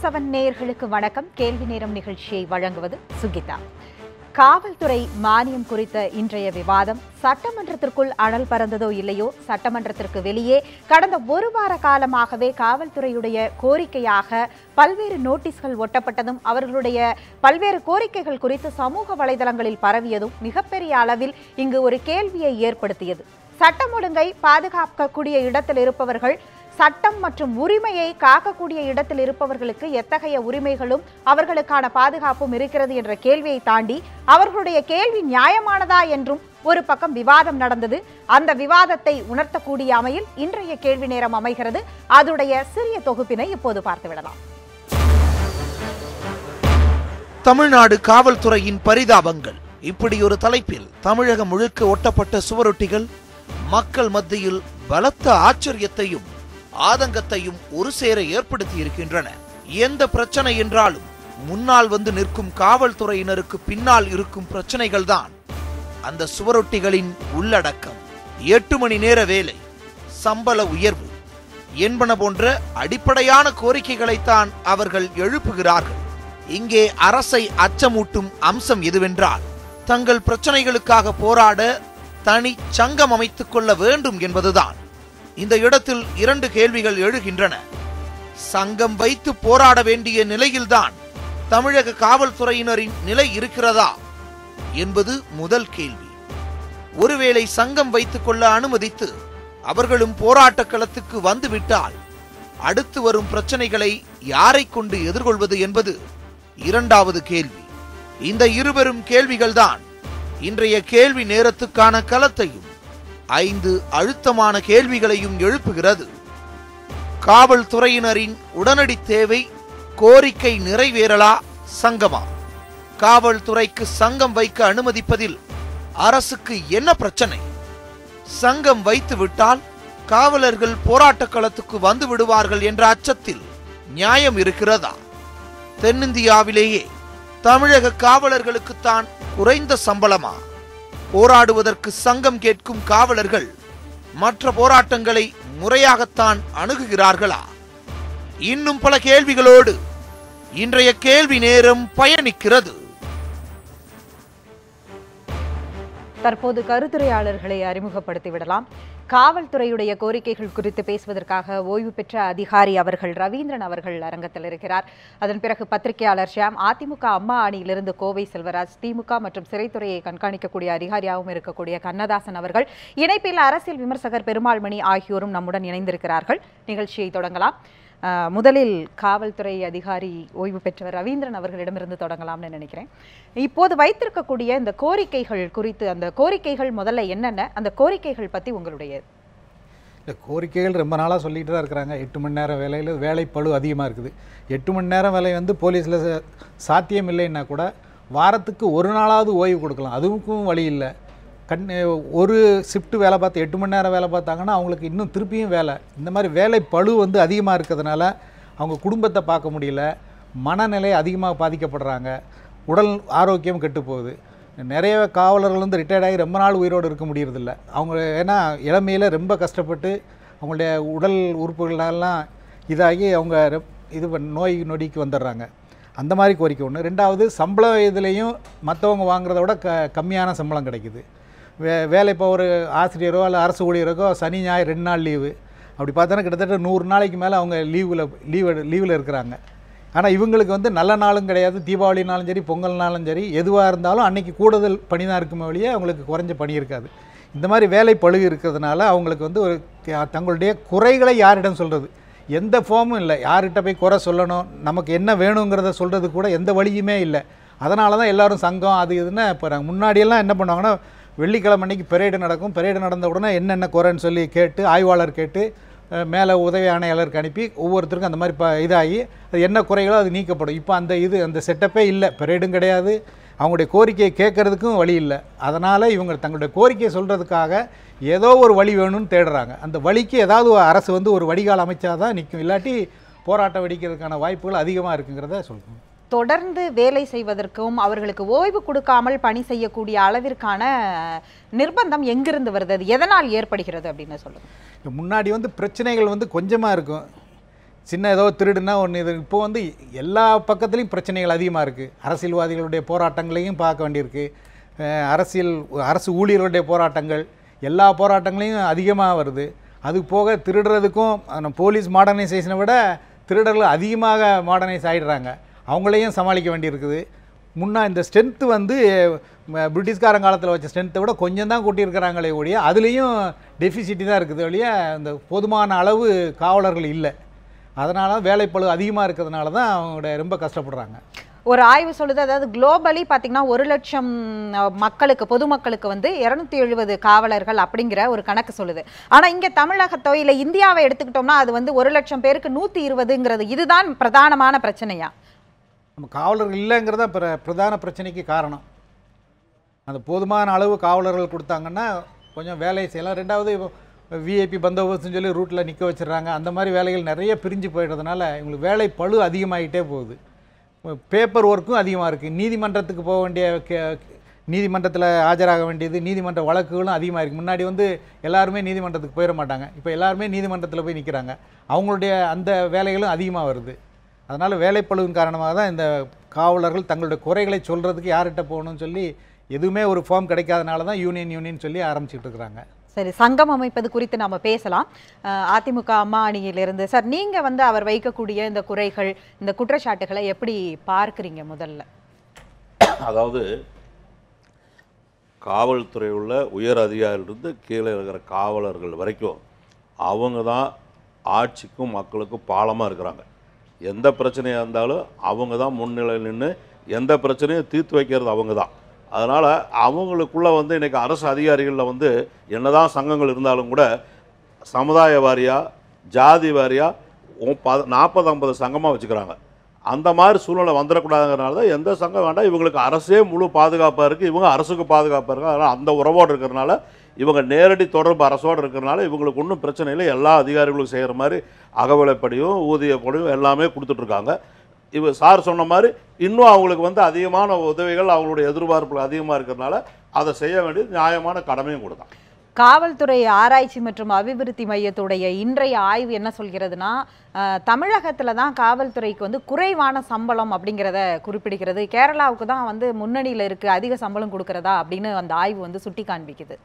நியூஸ்7 நேயர்களுக்கு வணக்கம். கேள்வி நேரம் நிகழ்ச்சியை வழங்குவது சுகிதா. காவல்துறை மானியம் குறித்த இன்றைய விவாதம் சட்டமன்றத்திற்குள் அனல் பறந்ததோ இல்லையோ, சட்டமன்றத்திற்கு வெளியே கடந்த ஒரு வார காலமாகவே காவல்துறையுடைய கோரிக்கையாக பல்வேறு நோட்டீஸ்கள் ஒட்டப்பட்டதும் அவர்களுடைய பல்வேறு கோரிக்கைகள் குறித்து சமூக வலைதளங்களில் பரவியதும் மிகப்பெரிய அளவில் இங்கு ஒரு கேள்வியை ஏற்படுத்தியது. சட்டம் ஒழுங்கை பாதுகாக்கக்கூடிய இடத்தில் இருப்பவர்கள், சட்டம் மற்றும் உரிமையை காக்கக்கூடிய இடத்தில் இருப்பவர்களுக்கு எத்தகைய உரிமைகளும் அவர்களுக்கான பாதுகாப்பும் இருக்கிறது என்ற கேள்வியை தாண்டி அவர்களுடைய கேள்வி நியாயமானதா என்றும் ஒரு பக்கம் விவாதம் நடந்தது. அந்த விவாதத்தை உணர்த்தக்கூடிய அமையில் இன்றைய கேள்வி நேரம் அமைகிறது. அதனுடைய சிறிய தொகுப்பினை இப்போது பார்த்துவிடலாம். தமிழ்நாடு காவல்துறையின் பரிதாபங்கள். இப்படி ஒரு தலைப்பில் தமிழகம் முழுக்க ஒட்டப்பட்ட சுவரொட்டிகள் மக்கள் மத்தியில் பலத்த ஆச்சரியத்தையும் ஆதங்கத்தையும் ஒரு சேர ஏற்படுத்தி இருக்கின்றன. எந்த பிரச்சனை என்றாலும் முன்னால் வந்து நிற்கும் காவல்துறையினருக்கு பின்னால் இருக்கும் பிரச்சனைகள் தான் அந்த சுவரொட்டிகளின் உள்ளடக்கம். 8 மணி நேர வேலை, சம்பள உயர்வு என்பன போன்ற அடிப்படையான கோரிக்கைகளைத்தான் அவர்கள் எழுப்புகிறார்கள். இங்கே அரசை அச்சமூட்டும் அம்சம் எதுவென்றால், தங்கள் பிரச்சனைகளுக்காக போராட தனி சங்கம் அமைத்துக் கொள்ள வேண்டும் என்பதுதான். இந்த இடத்தில் 2 கேள்விகள் எழுகின்றன. சங்கம் வைத்து போராட வேண்டிய நிலையில்தான் தமிழக காவல்துறையினரின் நிலை இருக்கிறதா என்பது முதல் கேள்வி. ஒருவேளை சங்கம் வைத்துக் கொள்ள அனுமதித்து அவர்களும் போராட்ட களத்துக்கு வந்துவிட்டால் அடுத்து வரும் பிரச்சனைகளை யாரை கொண்டு எதிர்கொள்வது என்பது இரண்டாவது கேள்வி. இந்த இருவரும் கேள்விகள்தான் இன்றைய கேள்வி நேரத்துக்கான களத்தையும் 5 அழுத்தமான கேள்விகளையும் எழுப்புகிறது. காவல்துறையினரின் உடனடி தேவை கோரிக்கை நிறைவேறலா, சங்கமா? காவல்துறைக்கு சங்கம் வைக்க அனுமதிப்பதில் அரசுக்கு என்ன பிரச்சனை? சங்கம் வைத்து விட்டால் காவலர்கள் போராட்ட களத்துக்கு வந்து விடுவார்கள் என்ற அச்சத்தில் நியாயம் இருக்கிறதா? தென்னிந்தியாவிலேயே தமிழக காவலர்களுக்குத்தான் குறைந்த சம்பளமா? போராடுவதற்கு சங்கம் கேட்கும் காவலர்கள் மற்ற போராட்டங்களை முறையாகத்தான் அணுகுகிறார்களா? இன்னும் பல கேள்விகளோடு இன்றைய கேள்வி நேரம் பயணிக்கிறது. தற்போது கருத்துரையாளர்களை அறிமுகப்படுத்தி விடலாம். காவல்துறையுடைய கோரிக்கைகள் குறித்து பேசுவதற்காக ஓய்வு பெற்ற அதிகாரி அவர்கள் ரவீந்திரன் அவர்கள் அரங்கத்தில் இருக்கிறார். அதன் பிறகு பத்திரிகையாளர் ஷியாம், அதிமுக அம்மா அணியிலிருந்து கோவை செல்வராஜ், திமுக மற்றும் சிறைத்துறையை கண்காணிக்கக்கூடிய அதிகாரியாகவும் இருக்கக்கூடிய கண்ணதாசன் அவர்கள், இணைப்பில் அரசியல் விமர்சகர் பெருமாள்மணி ஆகியோரும் நம்முடன் இணைந்திருக்கிறார்கள். நிகழ்ச்சியை தொடங்கலாம். முதலில் காவல்துறை அதிகாரி ஓய்வு பெற்றவர் ரவீந்திரன் அவர்களிடமிருந்து தொடங்கலாம்னு நினைக்கிறேன். இப்போது வைத்திருக்கக்கூடிய இந்த கோரிக்கைகள் குறித்து, அந்த கோரிக்கைகள் முதல்ல என்னென்ன, அந்த கோரிக்கைகள் பற்றி உங்களுடைய இந்த கோரிக்கைகள் ரொம்ப நாளாக சொல்லிட்டு தான் இருக்கிறாங்க. 8 மணி நேரம் வேலையில் வேலைப்பளு அதிகமாக இருக்குது. 8 மணி நேரம் வேலை வந்து போலீஸில் சாத்தியம் இல்லைன்னா கூட வாரத்துக்கு ஒரு நாளாவது ஓய்வு கொடுக்கலாம். அதுக்கும் வழி இல்லை. ஒரு ஷிஃப்ட் வேலை பார்த்து 8 மணி நேரம் வேலை பார்த்தாங்கன்னா அவங்களுக்கு இன்னும் திருப்பியும் வேலை. இந்த மாதிரி வேலை பளு வந்து அதிகமாக இருக்கிறதுனால அவங்க குடும்பத்தை பார்க்க முடியல, மனநிலை அதிகமாக பாதிக்கப்படுறாங்க, உடல் ஆரோக்கியம் கெட்டு போகுது. நிறைய காவலர்கள் வந்து ரிட்டையர்ட் ஆகி ரொம்ப நாள் உயிரோடு இருக்க முடியறதில்ல. அவங்க ஏன்னா இளமையில் ரொம்ப கஷ்டப்பட்டு அவங்களுடைய உடல் உறுப்புகளெல்லாம் இதாகி அவங்க நோய் நொடிக்கு வந்துடுறாங்க. அந்த மாதிரி கோரிக்கை ஒன்று. ரெண்டாவது, சம்பள இதுலேயும் மற்றவங்க வாங்குறத விட கம்மியான சம்பளம் கிடைக்குது. வேலை இப்போ ஒரு ஆசிரியரோ அல்ல அரசு ஊழியருக்கோ சனி ஞாயிறு 2 நாள் லீவு. அப்படி பார்த்தோன்னா கிட்டத்தட்ட 100 நாளைக்கு மேலே அவங்க லீவில் இருக்கிறாங்க. ஆனால் இவங்களுக்கு வந்து நல்ல நாளும் கிடையாது, தீபாவளினாலும் சரி பொங்கல்னாலும் சரி எதுவாக இருந்தாலும் அன்றைக்கி கூடுதல் பணி தான் இருக்குமே வழியே அவங்களுக்கு குறைஞ்ச பணி இருக்காது. இந்த மாதிரி வேலை பழு இருக்கிறதுனால அவங்களுக்கு வந்து ஒரு தங்களுடைய குறைகளை யாரிடம் சொல்கிறது, எந்த ஃபார்மும் இல்லை. யார்கிட்ட போய் குறை சொல்லணும், நமக்கு என்ன வேணுங்கிறத சொல்கிறது கூட எந்த வழியுமே இல்லை. அதனால தான் எல்லோரும் சங்கம் அது இதுன்னு போகிறாங்க. முன்னாடியெல்லாம் என்ன பண்ணுவாங்கன்னா, வெள்ளிக்கிழமை அன்றைக்கி பெரேடு நடக்கும். பெரேடு நடந்த உடனே என்னென்ன குறைன்னு சொல்லி கேட்டு ஆய்வாளர் கேட்டு மேலே உதவி ஆணையாளருக்கு அனுப்பி ஒவ்வொருத்தருக்கும் அந்த மாதிரி இதாகி அது என்ன குறைகளோ அது நீக்கப்படும். இப்போ அந்த செட்டப்பே இல்லை. பெரேடும் கிடையாது, அவங்களுடைய கோரிக்கையை கேட்கறதுக்கும் வழி இல்லை. அதனால் இவங்க தங்களுடைய கோரிக்கையை சொல்கிறதுக்காக ஏதோ ஒரு வழி வேணும்னு தேடுறாங்க. அந்த வழிக்கு ஏதாவது அரசு வந்து ஒரு வடிகால் அமைச்சாதான் நிற்கும், இல்லாட்டி போராட்டம் வெடிக்கிறதுக்கான வாய்ப்புகள் அதிகமாக இருக்குங்கிறத சொல்லணும். தொடர்ந்து வேலை செய்வதற்கும் அவர்களுக்கு ஓய்வு கொடுக்காமல் பணி செய்யக்கூடிய அளவிற்கான நிர்பந்தம் எங்கிருந்து வருது, எதனால் ஏற்படுகிறது அப்படின்னு சொல்லுங்க. முன்னாடி வந்து பிரச்சனைகள் வந்து கொஞ்சமாக இருக்கும். சின்ன ஏதோ திருடுனா ஒன்று இது இப்போ வந்து எல்லா பக்கத்துலேயும் பிரச்சனைகள் அதிகமாக இருக்குது. அரசியல்வாதிகளுடைய போராட்டங்களையும் பார்க்க வேண்டியிருக்கு. அரசு ஊழியர்களுடைய போராட்டங்கள் எல்லா போராட்டங்களையும் அதிகமாக வருது. அது போக திருடுறதுக்கும் போலீஸ் மாடர்னைசேஷனை விட திருடர்கள் அதிகமாக மாடர்னைஸ் ஆகிடுறாங்க. அவங்களையும் சமாளிக்க வேண்டியிருக்குது. இந்த ஸ்ட்ரென்த்து வந்து பிரிட்டிஷ்காரன் காலத்தில் வச்ச ஸ்ட்ரென்த்தை விட கொஞ்சம் தான் கூட்டியிருக்கிறாங்களே ஒழிய அதுலேயும் டெஃபிசிட்டி தான் இருக்குது ஒழிய இந்த போதுமான அளவு காவலர்கள் இல்லை. அதனால வேலைப்பளு அதிகமாக இருக்கிறதுனால தான் அவங்க ரொம்ப கஷ்டப்படுறாங்க. ஒரு ஆய்வு சொல்லுது, அதாவது குளோபலி பார்த்தீங்கன்னா 1 லட்சம் மக்களுக்கு, பொதுமக்களுக்கு வந்து 270 காவலர்கள் அப்படிங்கிற ஒரு கணக்கு சொல்லுது. ஆனால் இங்கே தமிழகத்தோ இல்லை இந்தியாவை எடுத்துக்கிட்டோம்னா அது வந்து 1 லட்சம் பேருக்கு 120ங்கிறது. இதுதான் பிரதானமான பிரச்சனையா? நம்ம காவலர்கள் இல்லைங்கிறத பிரதான பிரச்சனைக்கு காரணம். அந்த போதுமான அளவு காவலர்கள் கொடுத்தாங்கன்னா கொஞ்சம் வேலையை செய்யலாம். ரெண்டாவது விஐபி பந்தோபஸ்துன்னு சொல்லி ரூட்டில் நிற்க வச்சிடுறாங்க. அந்த மாதிரி வேலைகள் நிறைய பிரிஞ்சு போயிடுறதுனால இவங்களுக்கு வேலை பளு அதிகமாகிட்டே போகுது. பேப்பர் ஒர்க்கும் அதிகமாக இருக்குது. நீதிமன்றத்துக்கு போக வேண்டிய நீதிமன்றத்தில் ஆஜராக வேண்டியது, நீதிமன்ற வழக்குகளும் அதிகமாக இருக்குது. முன்னாடி வந்து எல்லாருமே நீதிமன்றத்துக்கு போயிட மாட்டாங்க. இப்போ எல்லாருமே நீதிமன்றத்தில் போய் நிற்கிறாங்க. அவங்களுடைய அந்த வேலைகளும் அதிகமாக வருது. அதனால் வேலைப்பளுவின் காரணமாக தான் இந்த காவலர்கள் தங்களுடைய குறைகளை சொல்கிறதுக்கு யார்கிட்ட போகணும்னு சொல்லி எதுவுமே ஒரு ஃபார்ம் கிடைக்காதனால தான் யூனியன் சொல்லி ஆரம்பிச்சுட்டு இருக்கிறாங்க. சரி, சங்கம் அமைப்பது குறித்து நம்ம பேசலாம். அதிமுக அம்மா அணியிலிருந்து சார், நீங்கள் வந்து அவர் வைக்கக்கூடிய இந்த குறைகள், இந்த குற்றச்சாட்டுகளை எப்படி பார்க்குறீங்க? முதல்ல அதாவது காவல்துறை உள்ள உயர் அதிகாரிலிருந்து கீழே இருக்கிற காவலர்கள் வரைக்கும் அவங்க தான் ஆட்சிக்கும் மக்களுக்கும் பாலமாக இருக்கிறாங்க. எந்த பிரச்சனையாக இருந்தாலும் அவங்க தான் முன்னிலையில் நின்று எந்த பிரச்சனையும் தீர்த்து வைக்கிறது அவங்க தான். அதனால் அவங்களுக்குள்ளே வந்து இன்றைக்கி அரசு அதிகாரிகளில் வந்து என்னதான் சங்கங்கள் இருந்தாலும் கூட சமுதாய வாரியாக ஜாதி வாரியாக 40-50 சங்கமாக வச்சுக்கிறாங்க. அந்த மாதிரி சூழ்நிலை வந்துடக்கூடாதுங்கிறனால தான் எந்த சங்கம் வேண்டாம், இவங்களுக்கு அரசே முழு பாதுகாப்பாக இருக்குது, இவங்க அரசுக்கு பாதுகாப்பாக இருக்குது. அதனால் அந்த உறவோடு இருக்கிறனால இவங்க நேரடி தொடர்பு அரசோடு இருக்கிறனால இவங்களுக்கு ஒன்றும் பிரச்சனை இல்லை. எல்லா அதிகாரிகளும் செய்கிற மாதிரி அகவிலைப்படியும் ஊதியப்படியும் எல்லாமே கொடுத்துட்ருக்காங்க. இவ சார் சொன்ன மாதிரி இன்னும் அவங்களுக்கு வந்து அதிகமான உதவிகள் அவங்களுடைய எதிர்பார்ப்புகள் அதிகமாக இருக்கிறதுனால அதை செய்ய வேண்டியது நியாயமான கடமையும் கொடுத்தான். காவல்துறை ஆராய்ச்சி மற்றும் அபிவிருத்தி மையத்துடைய இன்றைய ஆய்வு என்ன சொல்கிறதுனா, தமிழகத்தில் தான் காவல்துறைக்கு வந்து குறைவான சம்பளம் அப்படிங்கிறத குறிப்பிடுகிறது. கேரளாவுக்கு தான் வந்து முன்னணியில் இருக்குது, அதிக சம்பளம் கொடுக்குறதா அப்படின்னு அந்த ஆய்வு வந்து சுட்டி காண்பிக்குது.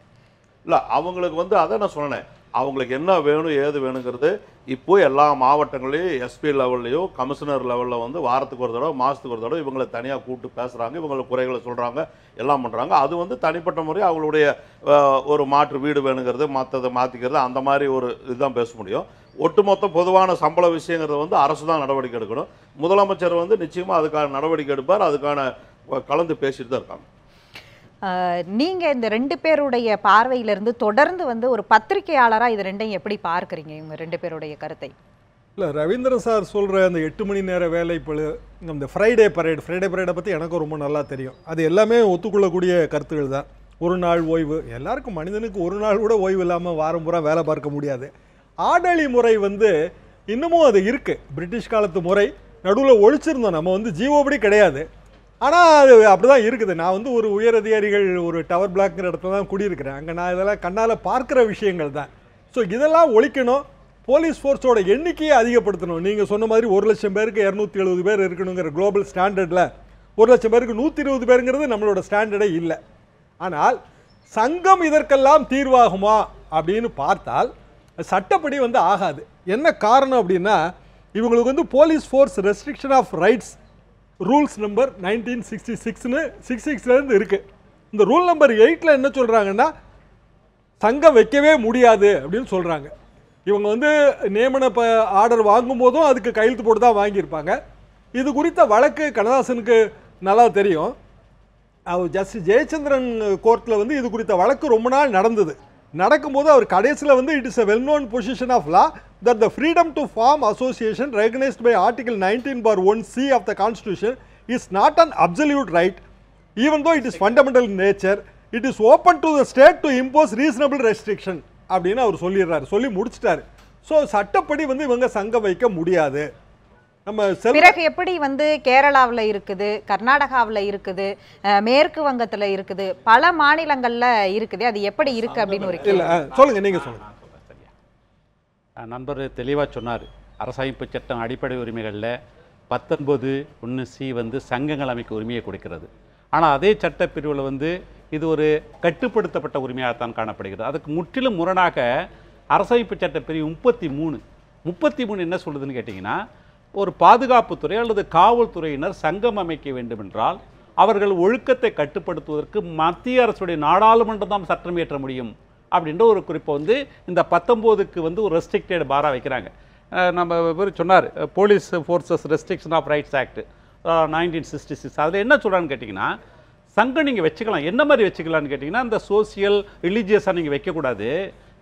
இல்லை, அவங்களுக்கு வந்து அதை நான் சொன்னேன், அவங்களுக்கு என்ன வேணும் ஏது வேணுங்கிறது இப்போ எல்லா மாவட்டங்களையும் எஸ்பி லெவல்லையோ கமிஷனர் லெவலில் வந்து வாரத்துக்கு ஒரு தடவை மாதத்துக்கு ஒரு தடவை இவங்களை தனியாக கூப்பிட்டு பேசுகிறாங்க, இவங்களை குறைகளை சொல்கிறாங்க, எல்லாம் பண்ணுறாங்க. அது வந்து தனிப்பட்ட முறை அவங்களுடைய ஒரு மாற்று வீடு வேணுங்கிறது, மற்றதை மாற்றிக்கிறது, அந்த மாதிரி ஒரு இதுதான் பேச முடியும். ஒட்டுமொத்த பொதுவான சம்பள விஷயங்கிறது வந்து அரசு தான் நடவடிக்கை எடுக்கணும். முதலமைச்சர் வந்து நிச்சயமாக அதுக்கான நடவடிக்கை எடுப்பார், அதுக்கான கலந்து பேசிட்டு தான் இருக்காங்க. நீங்கள் இந்த 2 பேருடைய பார்வையிலிருந்து தொடர்ந்து வந்து ஒரு பத்திரிகையாளராக இது ரெண்டையும் எப்படி பார்க்குறீங்க, இவங்க 2 பேருடைய கருத்தை? இல்லை, ரவீந்திர சார் சொல்கிற அந்த 8 மணி நேர வேலைப்பளு, இந்த ஃப்ரைடே பரேடை பற்றி எனக்கும் ரொம்ப நல்லா தெரியும். அது எல்லாமே ஒத்துக்கொள்ளக்கூடிய கருத்துக்கள் தான். ஒரு நாள் ஓய்வு, எல்லாருக்கும் மனிதனுக்கு ஒரு நாள் கூட ஓய்வு இல்லாமல் வாரம் பூரா வேலை பார்க்க முடியாது. ஆடலி முறை வந்து இன்னமும் அது இருக்குது. பிரிட்டிஷ் காலத்து முறை நடுவில் ஒழிச்சிருந்தோம், நம்ம வந்து ஜீவோபடி கிடையாது. ஆனால் அது அப்படி தான் இருக்குது. நான் வந்து ஒரு உயர் அதிகாரிகள் ஒரு டவர் பிளாக்ங்கிற இடத்துல தான் குடியிருக்கிறேன். அங்கே நான் இதெல்லாம் கண்ணால் பார்க்குற விஷயங்கள் தான். ஸோ இதெல்லாம் ஒழிக்கணும். போலீஸ் ஃபோர்ஸோட எண்ணிக்கையை அதிகப்படுத்தணும். நீங்கள் சொன்ன மாதிரி 1 லட்சம் பேருக்கு 270 பேர் இருக்கணுங்கிற குளோபல் ஸ்டாண்டர்டில் 1 லட்சம் பேருக்கு 120 பேருங்கிறது நம்மளோட ஸ்டாண்டர்டே இல்லை. ஆனால் சங்கம் இதற்கெல்லாம் தீர்வாகுமா அப்படின்னு பார்த்தால் சட்டப்படி வந்து ஆகாது. என்ன காரணம் அப்படின்னா, இவங்களுக்கு வந்து police force restriction of rights rules number 1966ன்னு 66லேருந்து இருக்குது. இந்த ரூல் நம்பர் 8ல் என்ன சொல்கிறாங்கன்னா, சங்கம் வைக்கவே முடியாது அப்படின்னு சொல்கிறாங்க. இவங்க வந்து நியமன ஆர்டர் வாங்கும்போதும் அதுக்கு கையெழுத்து போட்டு தான் வாங்கியிருப்பாங்க. இது குறித்த வழக்கு கண்ணதாசனுக்கு நல்லா தெரியும். ஜஸ்டிஸ் ஜெயச்சந்திரன் கோர்ட்டில் வந்து இது குறித்த வழக்கு ரொம்ப நாள் நடந்தது. நடக்கும்போது அவர் கடைசியில் வந்து it is a well-known position of law that the freedom to form association recognized by Article 19(1)(c) of the Constitution is not an absolute right, even though it is fundamental in nature. It is open to the state to impose reasonable restriction அப்படின்னு அவர் சொல்லிடுறாரு, சொல்லி முடிச்சிட்டாரு. So சட்டப்படி வந்து இவங்க சங்கம் வைக்க முடியாது. நம்ம பிறகு எப்படி வந்து கேரளாவில் இருக்குது, கர்நாடகாவில் இருக்குது, மேற்கு வங்கத்தில் இருக்குது, பல மாநிலங்களில் இருக்குது, அது எப்படி இருக்கு அப்படின்னு ஒரு இல்லை சொல்லுங்க, நீங்கள் சொல்லுங்க. நண்பர் தெளிவாக சொன்னார். அரசமைப்பு சட்டம் அடிப்படை உரிமைகளில் 19(1)C வந்து சங்கங்கள் அமைக்க உரிமையை கொடுக்கிறது. ஆனால் அதே சட்டப்பிரிவில் வந்து இது ஒரு கட்டுப்படுத்தப்பட்ட உரிமையாகத்தான் காணப்படுகிறது. அதுக்கு முற்றிலும் முரணாக அரசமைப்பு சட்டப்பிரிவு 33 என்ன சொல்லுதுன்னு கேட்டிங்கன்னா, ஒரு பாதுகாப்புத்துறை அல்லது காவல்துறையினர் சங்கம் அமைக்க வேண்டும் என்றால் அவர்கள் ஒழுக்கத்தை கட்டுப்படுத்துவதற்கு மத்திய அரசுடைய நாடாளுமன்றம் தான் சட்டம் இயற்ற முடியும் அப்படின்ற ஒரு குறிப்பை வந்து இந்த 19க்கு வந்து ஒரு ரெஸ்ட்ரிக்டட் பாராக வைக்கிறாங்க. நம்ம இவர் சொன்னார், police forces restriction of rights act 1966. அதில் என்ன சொல்கிறான்னு கேட்டிங்கன்னா, சங்கம் நீங்கள் வச்சுக்கலாம். என்ன மாதிரி வச்சுக்கலான்னு கேட்டிங்கன்னா, இந்த சோசியல் ரிலீஜியஸாக நீங்கள் வைக்கக்கூடாது,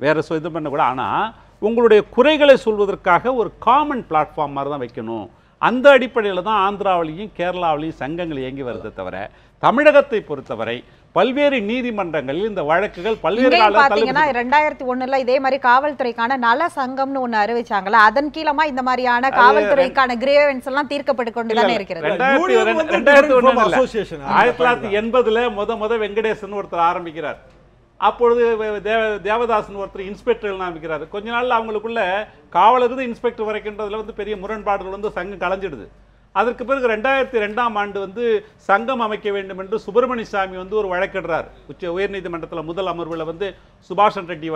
வேறு இது பண்ணக்கூடாது. ஆனால் உங்களுடைய குறைகளை சொல்வதற்காக ஒரு காமன் பிளாட்ஃபார்ம் மாதிரி தான் வைக்கணும். அந்த அடிப்படையில் தான் ஆந்திராவிலையும் கேரளாவிலையும் சங்கங்கள் இயங்கி வருது. தவிர தமிழகத்தை பொறுத்தவரை பல்வேறு நீதிமன்றங்களில் இந்த வழக்குகள் பல்வேறு பாத்தீங்கன்னா 2001 இதே மாதிரி காவல்துறைக்கான நல சங்கம்னு ஒண்ணு அறிவிச்சாங்களா, அதன் கீழமா இந்த மாதிரியான காவல்துறைக்கான கிரீவன்ஸ் எல்லாம் தீர்க்கப்பட்டு கொண்டுதானே இருக்கிறது. 1980 முத வெங்கடேசன் ஒருத்தர் ஆரம்பிக்கிறார். அப்பொழுது தேவதாசன் ஒருத்தர் இன்ஸ்பெக்டர் ஆரம்பிக்கிறார். கொஞ்ச நாள் அவங்களுக்குள்ள காவலருக்கு இன்ஸ்பெக்டர் வரைக்கின்றதுல வந்து பெரிய முரண்பாடுகள் வந்து சங்கம் கலைஞ்சிடுது. அதற்கு பிறகு 2002ஆம் ஆண்டு வந்து சங்கம் அமைக்க வேண்டும் என்று சுப்பிரமணிய சாமி வந்து ஒரு வழக்கிடுறார். உயர்நீதிமன்றத்தில் முதல் அமர்வில் வந்து சுபாஷன் ரெட்டி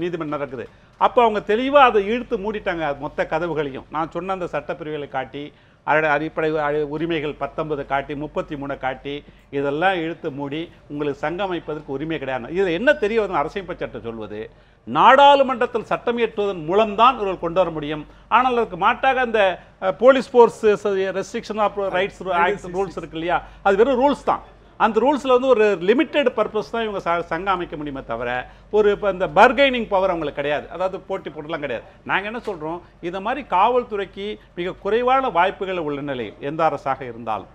நீதிமன்றம் இருக்குது. அப்போ அவங்க தெளிவாக அதை இழுத்து மூடிட்டாங்க மொத்த கதவுகளையும். நான் சொன்ன அந்த சட்டப்பிரிவுகளை காட்டி, அடிப்படை உரிமைகள் 19 காட்டி, 33 காட்டி, இதெல்லாம் இழுத்து மூடி உங்களுக்கு சங்கம் அமைப்பதற்கு உரிமை கிடையாது. இதில் என்ன தெரிய வந்து அரசியல் சட்டம் சொல்வது, நாடாளுமன்றத்தில் சட்டம் இயற்றுவதன் மூலம்தான் இவர்கள் கொண்டு வர முடியும். ஆனால் அதுக்கு மாட்டாக அந்த police force restriction of rights act rules இருக்கு இல்லையா, அது வெறும் ரூல்ஸ் தான். அந்த ரூல்ஸில் வந்து ஒரு லிமிட்டெட் பர்பஸ் தான் இவங்க சங்கம் அமைக்க முடியுமே தவிர ஒரு இப்போ இந்த பர்கெனிங் பவர் அவங்களுக்கு கிடையாது. அதாவது போட்டி போட்டுலாம் கிடையாது. நாங்கள் என்ன சொல்கிறோம், இதை மாதிரி காவல்துறைக்கு மிக குறைவான வாய்ப்புகள் உள்ள நிலையில் எந்த அரசாக இருந்தாலும்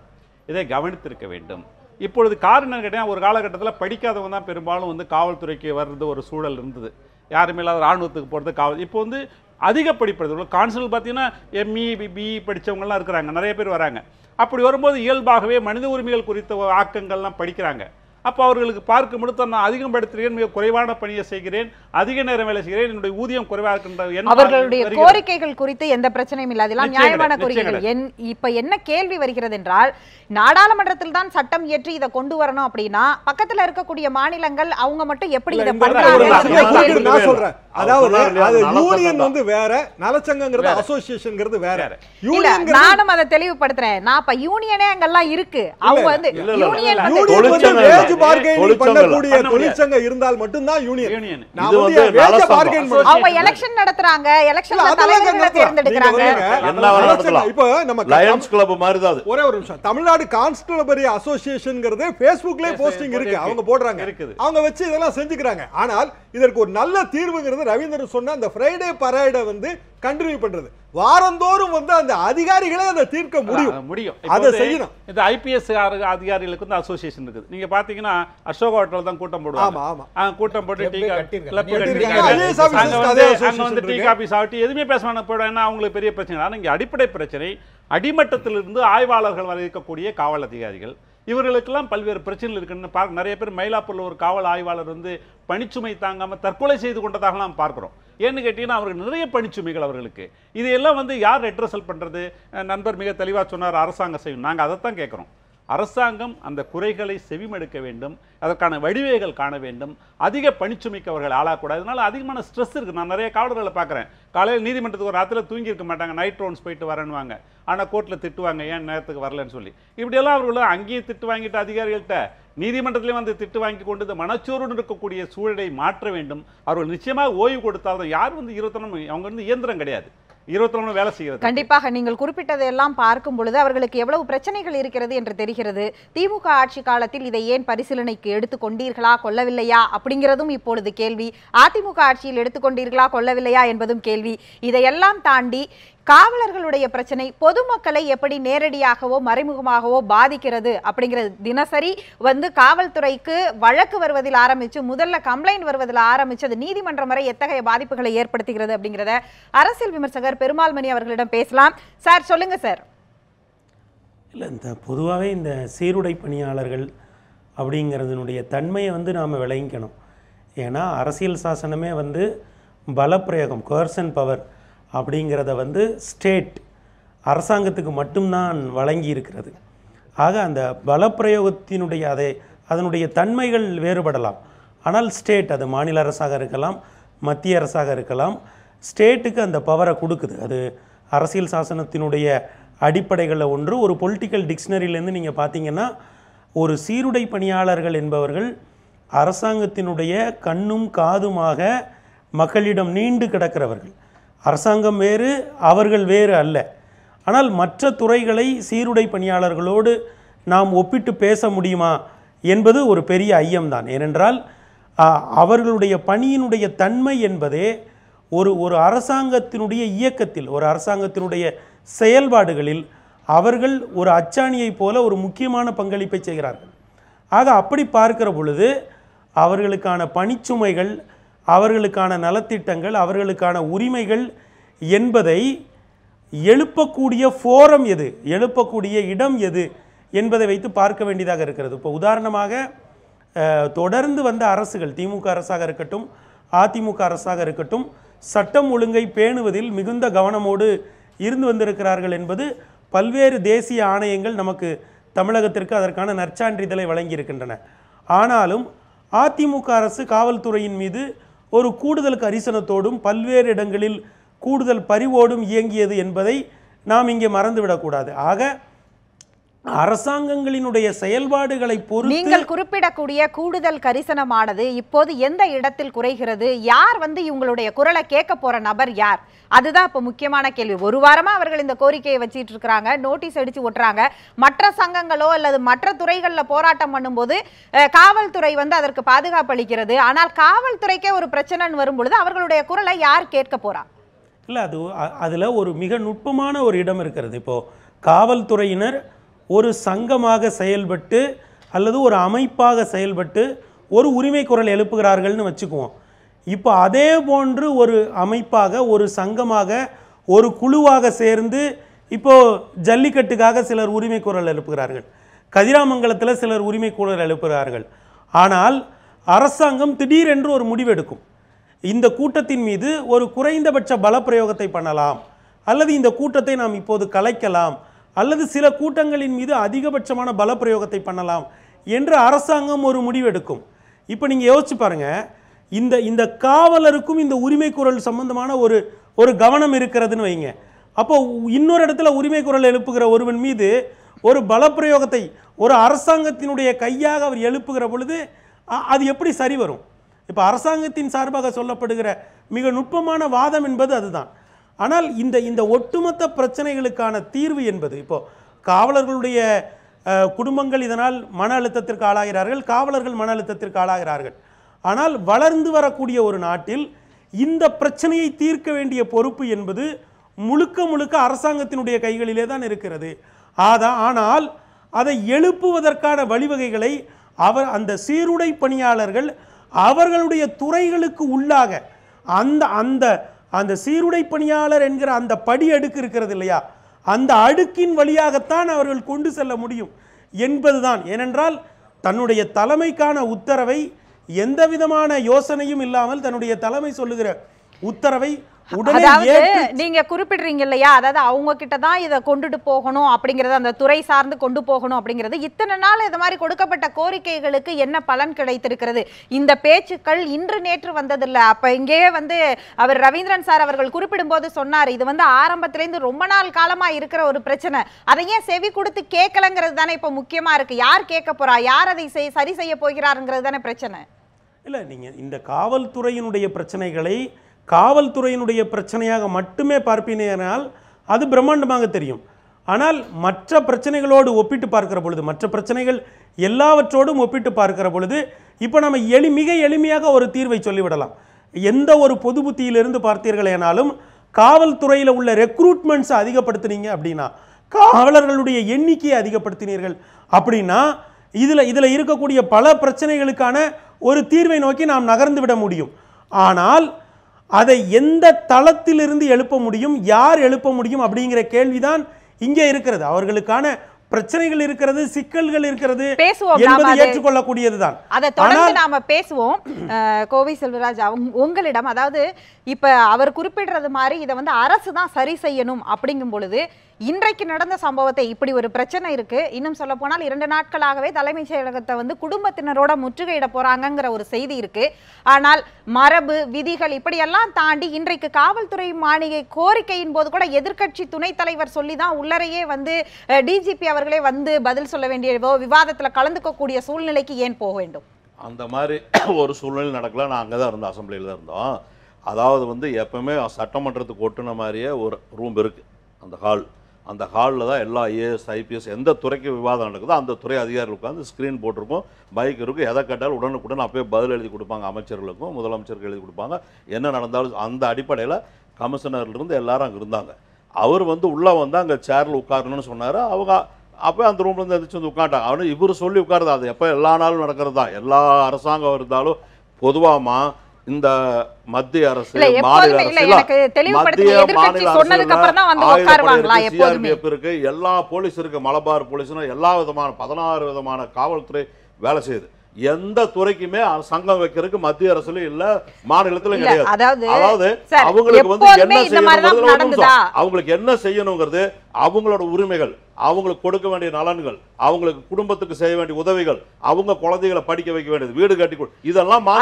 இதை கவனித்திருக்க வேண்டும். இப்பொழுது காரணம் கிடையாது, ஒரு காலகட்டத்தில் படிக்காதவங்க தான் பெரும்பாலும் வந்து காவல்துறைக்கு வர்றது ஒரு சூழல் இருந்தது. யாருமே இல்லாத இராணுவத்துக்கு போகிறது காவல். இப்போ வந்து அதிக படிப்பது கான்ஸ்டபிள் பார்த்தீங்கன்னா எம்இ பிஇ படித்தவங்கலாம் இருக்கிறாங்க, நிறைய பேர் வராங்க. அப்படி வரும்போது இயல்பாகவே மனித உரிமைகள் குறித்த ஆக்கங்கள்லாம் படிக்கிறாங்க. அப்போ அவர்களுக்கு பார்க்கும் பொழுது நான் அதிகம் படுத்துகிறேன், மிக குறைவான பணியை செய்கிறேன், அதிக நேரம் வேலை செய்கிறேன், என்னுடைய ஊதியம் குறைவாக இருக்கின்ற அவர்களுடைய கோரிக்கைகள் குறித்து எந்த பிரச்சனையும் இல்லை, அதெல்லாம் நியாயமான கோரிக்கைகள். இப்ப என்ன கேள்வி வருகிறது என்றால், நாடாளுமன்றத்தில் தான் சட்டம் இயற்றி இதை கொண்டு வரணும் அப்படின்னா பக்கத்துல இருக்கக்கூடிய மாநிலங்கள் அவங்க மட்டும் எப்படி இதை பண்றாங்க? நான் சொல்றேன், அதாவது அது யூனியன் வந்து வேற, நலச்சங்கங்கிறது அசோசியேஷன்ங்கிறது வேற. நானும் அதை தெளிவுபடுத்துறேன். நான் இப்ப யூனியனே அங்கெல்லாம் இருக்கு. அவங்க வந்து யூனியன் பண்ணக்கூடிய தொழிற்சங்க இருந்தால் மட்டும்தான் யூனியன். அவங்க எலெக்ஷன் நடத்துறாங்க, எலெக்ஷன்ல தலைவர்களை தேர்ந்தெடுக்கிறாங்க. இப்போ நம்ம லயன்ஸ் கிளப் மாதிரி தான். ஒரே ஒரு நிமிஷம், தமிழ்நாடு கான்ஸ்டபிள் அசோசியேஷன்ங்கிறது Facebookலயே போஸ்டிங் இருக்கு, அவங்க போடுறாங்க, அவங்க வச்சு இதெல்லாம் செஞ்சுக்கிறாங்க. ஆனால் இதற்கு ஒரு நல்ல தீர்வுங்கிறது ரவீந்திரன் சொன்ன அந்த ஃப்ரைடே பரேடை வந்து கண்டினியூ பண்றது. வாரந்தோறும் வந்து அந்த அதிகாரிகளே அதை தீர்க்க முடியும், அதை செய்யணும். இந்த ஐபிஎஸ் அதிகாரிகளுக்கு வந்து அசோசியேஷன் இருக்குது. நீங்க பாத்தீங்கன்னா அசோக் ஹோட்டல் தான் கூட்டம் போடுவாங்க. கூட்டம் போட்டு டீ காபி சாப்பிட்டு எதுவுமே பேச போடுவாங்கன்னா அவங்களுக்கு பெரிய பிரச்சனை. ஆனால் இங்கே அடிப்படை பிரச்சனை அடிமட்டத்திலிருந்து ஆய்வாளர்கள் வரை இருக்கக்கூடிய காவல் அதிகாரிகள், இவர்களுக்கெல்லாம் பல்வேறு பிரச்சனைகள் இருக்குன்னு பார்க்க. நிறைய பேர் மயிலாப்பூரில் ஒரு காவல் ஆய்வாளர் வந்து பணிச்சுமை தாங்காமல் தற்கொலை செய்து கொண்டதாக நாம் பார்க்குறோம். ஏன்னு கேட்டீங்கன்னா அவருக்கு நிறைய பணிச்சுமைகள் அவர்களுக்கு. இதையெல்லாம் வந்து யார் ரெட்ரஸல் பண்ணுறது? நண்பர் மிக தெளிவாக சொன்னார், அரசாங்கம் செய்யும். நாங்கள் அதைத்தான் கேட்குறோம். அரசாங்கம் அந்த குறைகளை செவிமடுக்க வேண்டும், அதற்கான வடிவேகள் காண வேண்டும். அதிக பணிச்சுமைக்கு அவர்கள் ஆளாகக்கூடாது. அதனால அதிகமான ஸ்ட்ரெஸ் இருக்குது. நான் நிறைய காவலர்களை பார்க்குறேன், காலையில் நீதிமன்றத்துக்கு ஒரு ராத்திரில் தூங்கி இருக்க மாட்டாங்க, நைட் ரவுண்ட்ஸ் போயிட்டு வரேன்னுவாங்க. ஆனால் கோர்ட்டில் திட்டுவாங்க, ஏன் நேரத்துக்கு வரலன்னு சொல்லி. இப்படியெல்லாம் அவர்கள் அங்கேயும் திட்டு வாங்கிட்டு அதிகாரிகள்கிட்ட நீதிமன்றத்திலையும் வந்து திட்டு வாங்கி கொண்டு இந்த மனச்சோருடன் இருக்கக்கூடிய சூழலை மாற்ற வேண்டும். அவர்கள் நிச்சயமாக ஓய்வு கொடுத்தால் யார் வந்து 24 அவங்க வந்து இயந்திரம் கிடையாது, 24 வேலை செய்கிறது. கண்டிப்பாக நீங்கள் குறிப்பிட்டதெல்லாம் பார்க்கும் பொழுது அவர்களுக்கு எவ்வளவு பிரச்சனைகள் இருக்கிறது என்று தெரிகிறது. திமுக ஆட்சி காலத்தில் இதை ஏன் பரிசீலனைக்கு எடுத்துக்கொண்டீர்களா கொள்ளவில்லையா அப்படிங்கிறதும் இப்பொழுது கேள்வி. அதிமுக ஆட்சியில் எடுத்துக்கொண்டீர்களா கொள்ளவில்லையா என்பதும் கேள்வி. இதையெல்லாம் தாண்டி காவலர்களுடைய பிரச்சனை பொதுமக்களை எப்படி நேரடியாகவோ மறைமுகமாகவோ பாதிக்கிறது அப்படிங்கிறது. தினசரி வந்து காவல்துறைக்கு வழக்கு வருவதில் ஆரம்பிச்சு, முதல்ல கம்ப்ளைண்ட் வருவதில் ஆரம்பிச்சு, அது நீதிமன்றம் வரை எத்தகைய பாதிப்புகளை ஏற்படுத்துகிறது அப்படிங்கிறத அரசியல் விமர்சகர் பெருமாள்மணி அவர்களிடம் பேசலாம். சார் சொல்லுங்க சார். இல்லை, இந்த பொதுவாகவே இந்த சீருடை பணியாளர்கள் அப்படிங்கிறதுனுடைய தன்மையை வந்து நாம் விளங்கிக்கணும். ஏன்னா அரசியல் சாசனமே வந்து பலப்பிரயோகம், கோர்சன் பவர் அப்படிங்கிறத வந்து ஸ்டேட் அரசாங்கத்துக்கு மட்டும்தான் வழங்கி இருக்கிறது. ஆக அந்த பலப்பிரயோகத்தினுடைய அதனுடைய தன்மைகள் வேறுபடலாம். ஆனால் ஸ்டேட், அது மாநில அரசாக இருக்கலாம், மத்திய அரசாக இருக்கலாம், ஸ்டேட்டுக்கு அந்த பவரை கொடுக்குது. அது அரசியல் சாசனத்தினுடைய அடிப்படைகளில் ஒன்று. ஒரு பொலிட்டிக்கல் டிக்ஷனரியிலேருந்து நீங்கள் பார்த்தீங்கன்னா, ஒரு சீருடை பணியாளர்கள் என்பவர்கள் அரசாங்கத்தினுடைய கண்ணும் காதுமாக மக்களிடம் நீண்டு கிடக்கிறவர்கள். அரசாங்கம் வேறு, அவர்கள் வேறு அல்ல. ஆனால் மற்ற துறைகளை சீருடை பணியாளர்களோடு நாம் ஒப்பிட்டு பேச முடியுமா என்பது ஒரு பெரிய ஐயம்தான். ஏனென்றால் அவர்களுடைய பணியினுடைய தன்மை என்பதே ஒரு அரசாங்கத்தினுடைய இயக்கத்தில், ஒரு அரசாங்கத்தினுடைய செயல்பாடுகளில் அவர்கள் ஒரு அச்சாணியைப் போல ஒரு முக்கியமான பங்களிப்பை செய்கிறார்கள். ஆக அப்படி பார்க்கிற பொழுது அவர்களுக்கான பணிச்சுமைகள், அவர்களுக்கான நலத்திட்டங்கள், அவர்களுக்கான உரிமைகள் என்பதை எழுப்பக்கூடிய ஃபோரம் எது, எழுப்பக்கூடிய இடம் எது என்பதை வைத்து பார்க்க வேண்டியதாக இருக்கிறது. இப்போ உதாரணமாக தொடர்ந்து வந்த அரசுகள், திமுக அரசாக இருக்கட்டும், அதிமுக அரசாக இருக்கட்டும், சட்டம் ஒழுங்கை பேணுவதில் மிகுந்த கவனமோடு இருந்து வந்திருக்கிறார்கள் என்பது பல்வேறு தேசிய ஆணையங்கள் நமக்கு தமிழகத்திற்கு அதற்கான நற்சான்றிதழை வழங்கியிருக்கின்றன. ஆனாலும் அதிமுக அரசு காவல்துறையின் மீது ஒரு கூடுதல் கரிசனத்தோடும் பல்வேறு இடங்களில் கூடுதல் பரிவோடும் இயங்கியது என்பதை நாம் இங்கே மறந்துவிடக்கூடாது. ஆக அரசாங்கங்களினுடைய செயல்பாடுகளை பொறுத்து நீங்கள் குறிப்பிடக்கூடிய கூடுதல் கரிசனமானது இப்போது எந்த இடத்தில் குறைகிறது? யார் இவங்களுடைய குரலை கேட்க போற நபர் யார்? அதுதான் இப்ப முக்கியமான கேள்வி. ஒரு வாரமா அவர்கள் இந்த கோரிக்கையை வச்சிட்டு இருக்காங்க, நோட்டீஸ் அடிச்சு ஒட்டுறாங்க. மற்ற சங்கங்களோ அல்லது மற்ற துறைகள்ல போராட்டம் பண்ணும்போது காவல்துறை அதற்கு பாதுகாப்பு அளிக்கிறது. ஆனால் காவல்துறைக்கே ஒரு பிரச்சனைன்னு வரும்பொழுது அவர்களுடைய குரலை யார் கேட்க போறா? இல்ல, அதுல ஒரு மிக நுட்பமான ஒரு இடம் இருக்கிறது. இப்போ காவல்துறையினர் ஒரு சங்கமாக செயல்பட்டு அல்லது ஒரு அமைப்பாக செயல்பட்டு ஒரு உரிமை குரல் எழுப்புகிறார்கள்னு வச்சுக்குவோம். இப்போ அதே போன்று ஒரு அமைப்பாக, ஒரு சங்கமாக, ஒரு குழுவாக சேர்ந்து இப்போ ஜல்லிக்கட்டுக்காக சிலர் உரிமை குரல் எழுப்புகிறார்கள், கதிராமங்கலத்தில் சிலர் உரிமை குரல் எழுப்புகிறார்கள். ஆனால் அரசாங்கம் திடீரென்று ஒரு முடிவெடுக்கும், இந்த கூட்டத்தின் மீது ஒரு குறைந்தபட்ச பலப்பிரயோகத்தை பண்ணலாம், அல்லது இந்த கூட்டத்தை நாம் இப்போது கலைக்கலாம், அல்லது சில கூட்டங்களின் மீது அதிகபட்சமான பலப்பிரயோகத்தை பண்ணலாம் என்று அரசாங்கம் ஒரு முடிவெடுக்கும். இப்போ நீங்கள் யோசிச்சு பாருங்க, இந்த காவலருக்கும் இந்த உரிமை குரல் சம்பந்தமான ஒரு கவனம் இருக்கிறதுன்னு வைங்க. அப்போ இன்னொரு இடத்துல உரிமை குரல் எழுப்புகிற ஒருவன் மீது ஒரு பலப்பிரயோகத்தை ஒரு அரசாங்கத்தினுடைய கையாக அவர் எழுப்புகிற பொழுது அது எப்படி சரி வரும்? இப்போ அரசாங்கத்தின் சார்பாக சொல்லப்படுகிற மிக நுட்பமான வாதம் என்பது அதுதான். ஆனால் இந்த ஒட்டுமொத்த பிரச்சனைகளுக்கான தீர்வு என்பது, இப்போ காவலர்களுடைய குடும்பங்கள் இதனால் மன அழுத்தத்திற்கு ஆளாகிறார்கள், காவலர்கள் மன அழுத்தத்திற்கு ஆளாகிறார்கள். ஆனால் வளர்ந்து வரக்கூடிய ஒரு நாட்டில் இந்த பிரச்சனையை தீர்க்க வேண்டிய பொறுப்பு என்பது முழுக்க முழுக்க அரசாங்கத்தினுடைய கைகளிலே தான் இருக்கிறது. ஆனால் அதை எழுப்புவதற்கான வழிவகைகளை அந்த சீருடை பணியாளர்கள் அவர்களுடைய துறைகளுக்கு உள்ளாக அந்த சீருடை பணியாளர் என்கிற அந்த படி அடுக்கு இருக்கிறது இல்லையா, அந்த அடுக்கின் வழியாகத்தான் அவர்கள் கொண்டு செல்ல முடியும் என்பதுதான். ஏனென்றால் தன்னுடைய தலைமைக்கான உத்தரவை எந்த விதமான யோசனையும் இல்லாமல் தன்னுடைய தலைமை சொல்லுகிற உத்தரவை நீங்க குறிப்பிடுறீங்க இல்லையா, அதாவது அவங்க கிட்ட தான் இதை கொண்டுட்டு போகணும் அப்படிங்கறது, அந்த துறை சார்ந்து கொண்டு போகணும் அப்படிங்கிறது. இத்தனை நாள் இந்த மாதிரி கொடுக்கப்பட்ட கோரிக்கைகளுக்கு என்ன பலன் கிடைத்திருக்கிறது? இந்த பேச்சுக்கள் இன்று நேற்று வந்ததில்ல. அப்ப இங்கே அவர் ரவீந்திரன் சார் அவர்கள் குறிப்பிடும் போது சொன்னார், இது ஆரம்பத்திலேருந்து ரொம்ப நாள் காலமா இருக்கிற ஒரு பிரச்சனை, அதை ஏன் செவி கொடுத்து கேட்கலங்கிறது தானே இப்ப முக்கியமா இருக்கு. யார் கேட்க போறா, யார் அதை சரி செய்ய போகிறாருங்கிறது தானே பிரச்சனை. இல்ல, நீங்க இந்த காவல்துறையினுடைய பிரச்சனைகளை காவல்துறையினுடைய பிரச்சனையாக மட்டுமே பார்ப்பினால் அது பிரம்மாண்டமாக தெரியும். ஆனால் மற்ற பிரச்சனைகளோடு ஒப்பிட்டு பார்க்கிற பொழுது, மற்ற பிரச்சனைகள் எல்லாவற்றோடும் ஒப்பிட்டு பார்க்கிற பொழுது இப்போ நம்ம மிக எளிமையாக ஒரு தீர்வை சொல்லிவிடலாம். எந்த ஒரு பொது புத்தியிலிருந்து பார்த்தீர்களேனாலும் காவல்துறையில் உள்ள ரெக்ரூட்மெண்ட்ஸை அதிகப்படுத்தினீங்க அப்படின்னா, காவலர்களுடைய எண்ணிக்கையை அதிகப்படுத்தினீர்கள் அப்படின்னா இதில் இருக்கக்கூடிய பல பிரச்சனைகளுக்கான ஒரு தீர்வை நோக்கி நாம் நகர்ந்து விட முடியும். ஆனால் அதை எந்த தளத்திலிருந்து எழுப்ப முடியும், யார் எழுப்ப முடியும் அப்படிங்கிற கேள்விதான் இங்கே இருக்கிறது. அவர்களுக்கான பிரச்சனைகள் இருக்கிறது, சிக்கல்கள் இருக்கிறது பேசுவோம் என்பது ஏற்றுக்கொள்ளக்கூடியதுதான். அதை தொடர்ந்து நாம பேசுவோம். கோவை செல்வராஜ், உங்களிடம், அதாவது இப்ப அவர் குறிப்பிடுறது மாதிரி இதை வந்து அரசு தான் சரி செய்யணும் அப்படிங்கும் பொழுது இன்றைக்கு நடந்த சம்பவத்தை, இப்படி ஒரு பிரச்சனை இருக்கு, இன்னும் சொல்ல போனால் 2 நாட்களாகவே தலைமைச் செயலகத்தை வந்து குடும்பத்தினரோட முற்றுகையிட போறாங்கிற ஒரு செய்தி இருக்கு. ஆனால் மரபு விதிகள் இப்படியெல்லாம் தாண்டி இன்றைக்கு காவல்துறை மாளிகை கோரிக்கையின் போது கூட எதிர்க்கட்சி துணைத் தலைவர் சொல்லிதான் உள்ளரையே வந்து டிஜிபி அவர்களே வந்து பதில் சொல்ல வேண்டிய விவாதத்துல கலந்துக்கக்கூடிய சூழ்நிலைக்கு ஏன் போக வேண்டும்? அந்த மாதிரி ஒரு சூழ்நிலை நடக்கல. நான் அங்கே தான் இருந்தோம், அசம்பிளியில் தான் இருந்தோம். அதாவது வந்து எப்பவுமே சட்டமன்றத்துக்கு ஒட்டுன மாதிரியே ஒரு ரூம் இருக்குது, அந்த ஹாலில் தான் எல்லா ஐஏஎஸ் ஐபிஎஸ் எந்த துறைக்கு விவாதம் நடக்குதோ அந்த துறை அதிகாரிகள் உட்காந்து ஸ்க்ரீன் போட்டிருக்கும், பைக் இருக்கும், எதை கேட்டாலும் உடனுக்குடன் அப்போயே பதில் எழுதி கொடுப்பாங்க. அமைச்சர்களுக்கும் முதலமைச்சருக்கு எழுதி கொடுப்பாங்க. என்ன நடந்தாலும் அந்த அடிப்படையில் கமிஷனர்லேருந்து எல்லாரும் அங்கே இருந்தாங்க. அவர் வந்து உள்ளே வந்து அங்கே சேரில் உட்காரணும்னு சொன்னார். அவங்க அப்போ அந்த ரூம்லேருந்து எதிர்த்து வந்து உட்காண்டாங்க. அவனு இவர் சொல்லி உட்காருது. அது எப்போ எல்லா நாளும் நடக்கிறது தான். எல்லா அரசாங்கம் இருந்தாலும் பொதுவாகமா இந்த மத்திய அரசு, மாநில அரசு இருக்கு, எல்லா போலீஸ் இருக்கு, மலபார் போலீஸ்னா எல்லா விதமான 16 விதமான காவல்துறை வேலை செய்யுது. எந்த துறைக்குமே சங்கம் வைக்கிறதுக்கு மத்திய அரசுல இல்ல, மாநிலத்துல கிடையாது. அதாவது அவங்களுக்கு வந்து என்ன செய்யணும், அவங்களுக்கு என்ன செய்யணுங்கிறது அவங்களோட உரிமைகள், அவங்களுக்கு கொடுக்க வேண்டிய நலன்கள், அவங்களுக்கு குடும்பத்துக்கு செய்ய வேண்டிய உதவிகள், அவங்க குழந்தைகளை படிக்க வைக்க வேண்டியது, வீடு கட்டி, இதெல்லாம்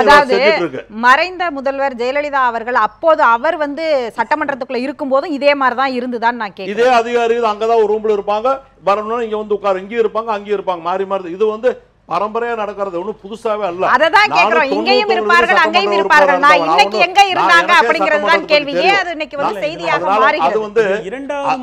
இருக்கு. மறைந்த முதல்வர் ஜெயலலிதா அவர்கள் அப்போது அவர் வந்து சட்டமன்றத்துக்குள்ள இருக்கும் போதும் இதே மாதிரிதான் இருந்துதான் நான் கேட்கிறேன். இதே அதிகாரி அங்கதான் ஒரு ரூம்ல இருப்பாங்க, வரணும்னா இங்க வந்து உட்காரு, இங்கேயும் இருப்பாங்க அங்கேயும் இருப்பாங்க, மாறி மாறி. இது வந்து பரம்பரையா நடக்கிறது, ஒன்றும் புதுசாவே அல்ல. அததான் கேக்குறோம், இங்கேயும் இருப்பார்கள் அங்கேயும் இருப்பார்கள். நான் இன்னைக்கு எங்க இருந்தாங்க அப்படிங்கிறது தான் கேள்வி. ஏன் அது இன்னைக்கு வந்து செய்தியாக மாறுகிறது? அது வந்து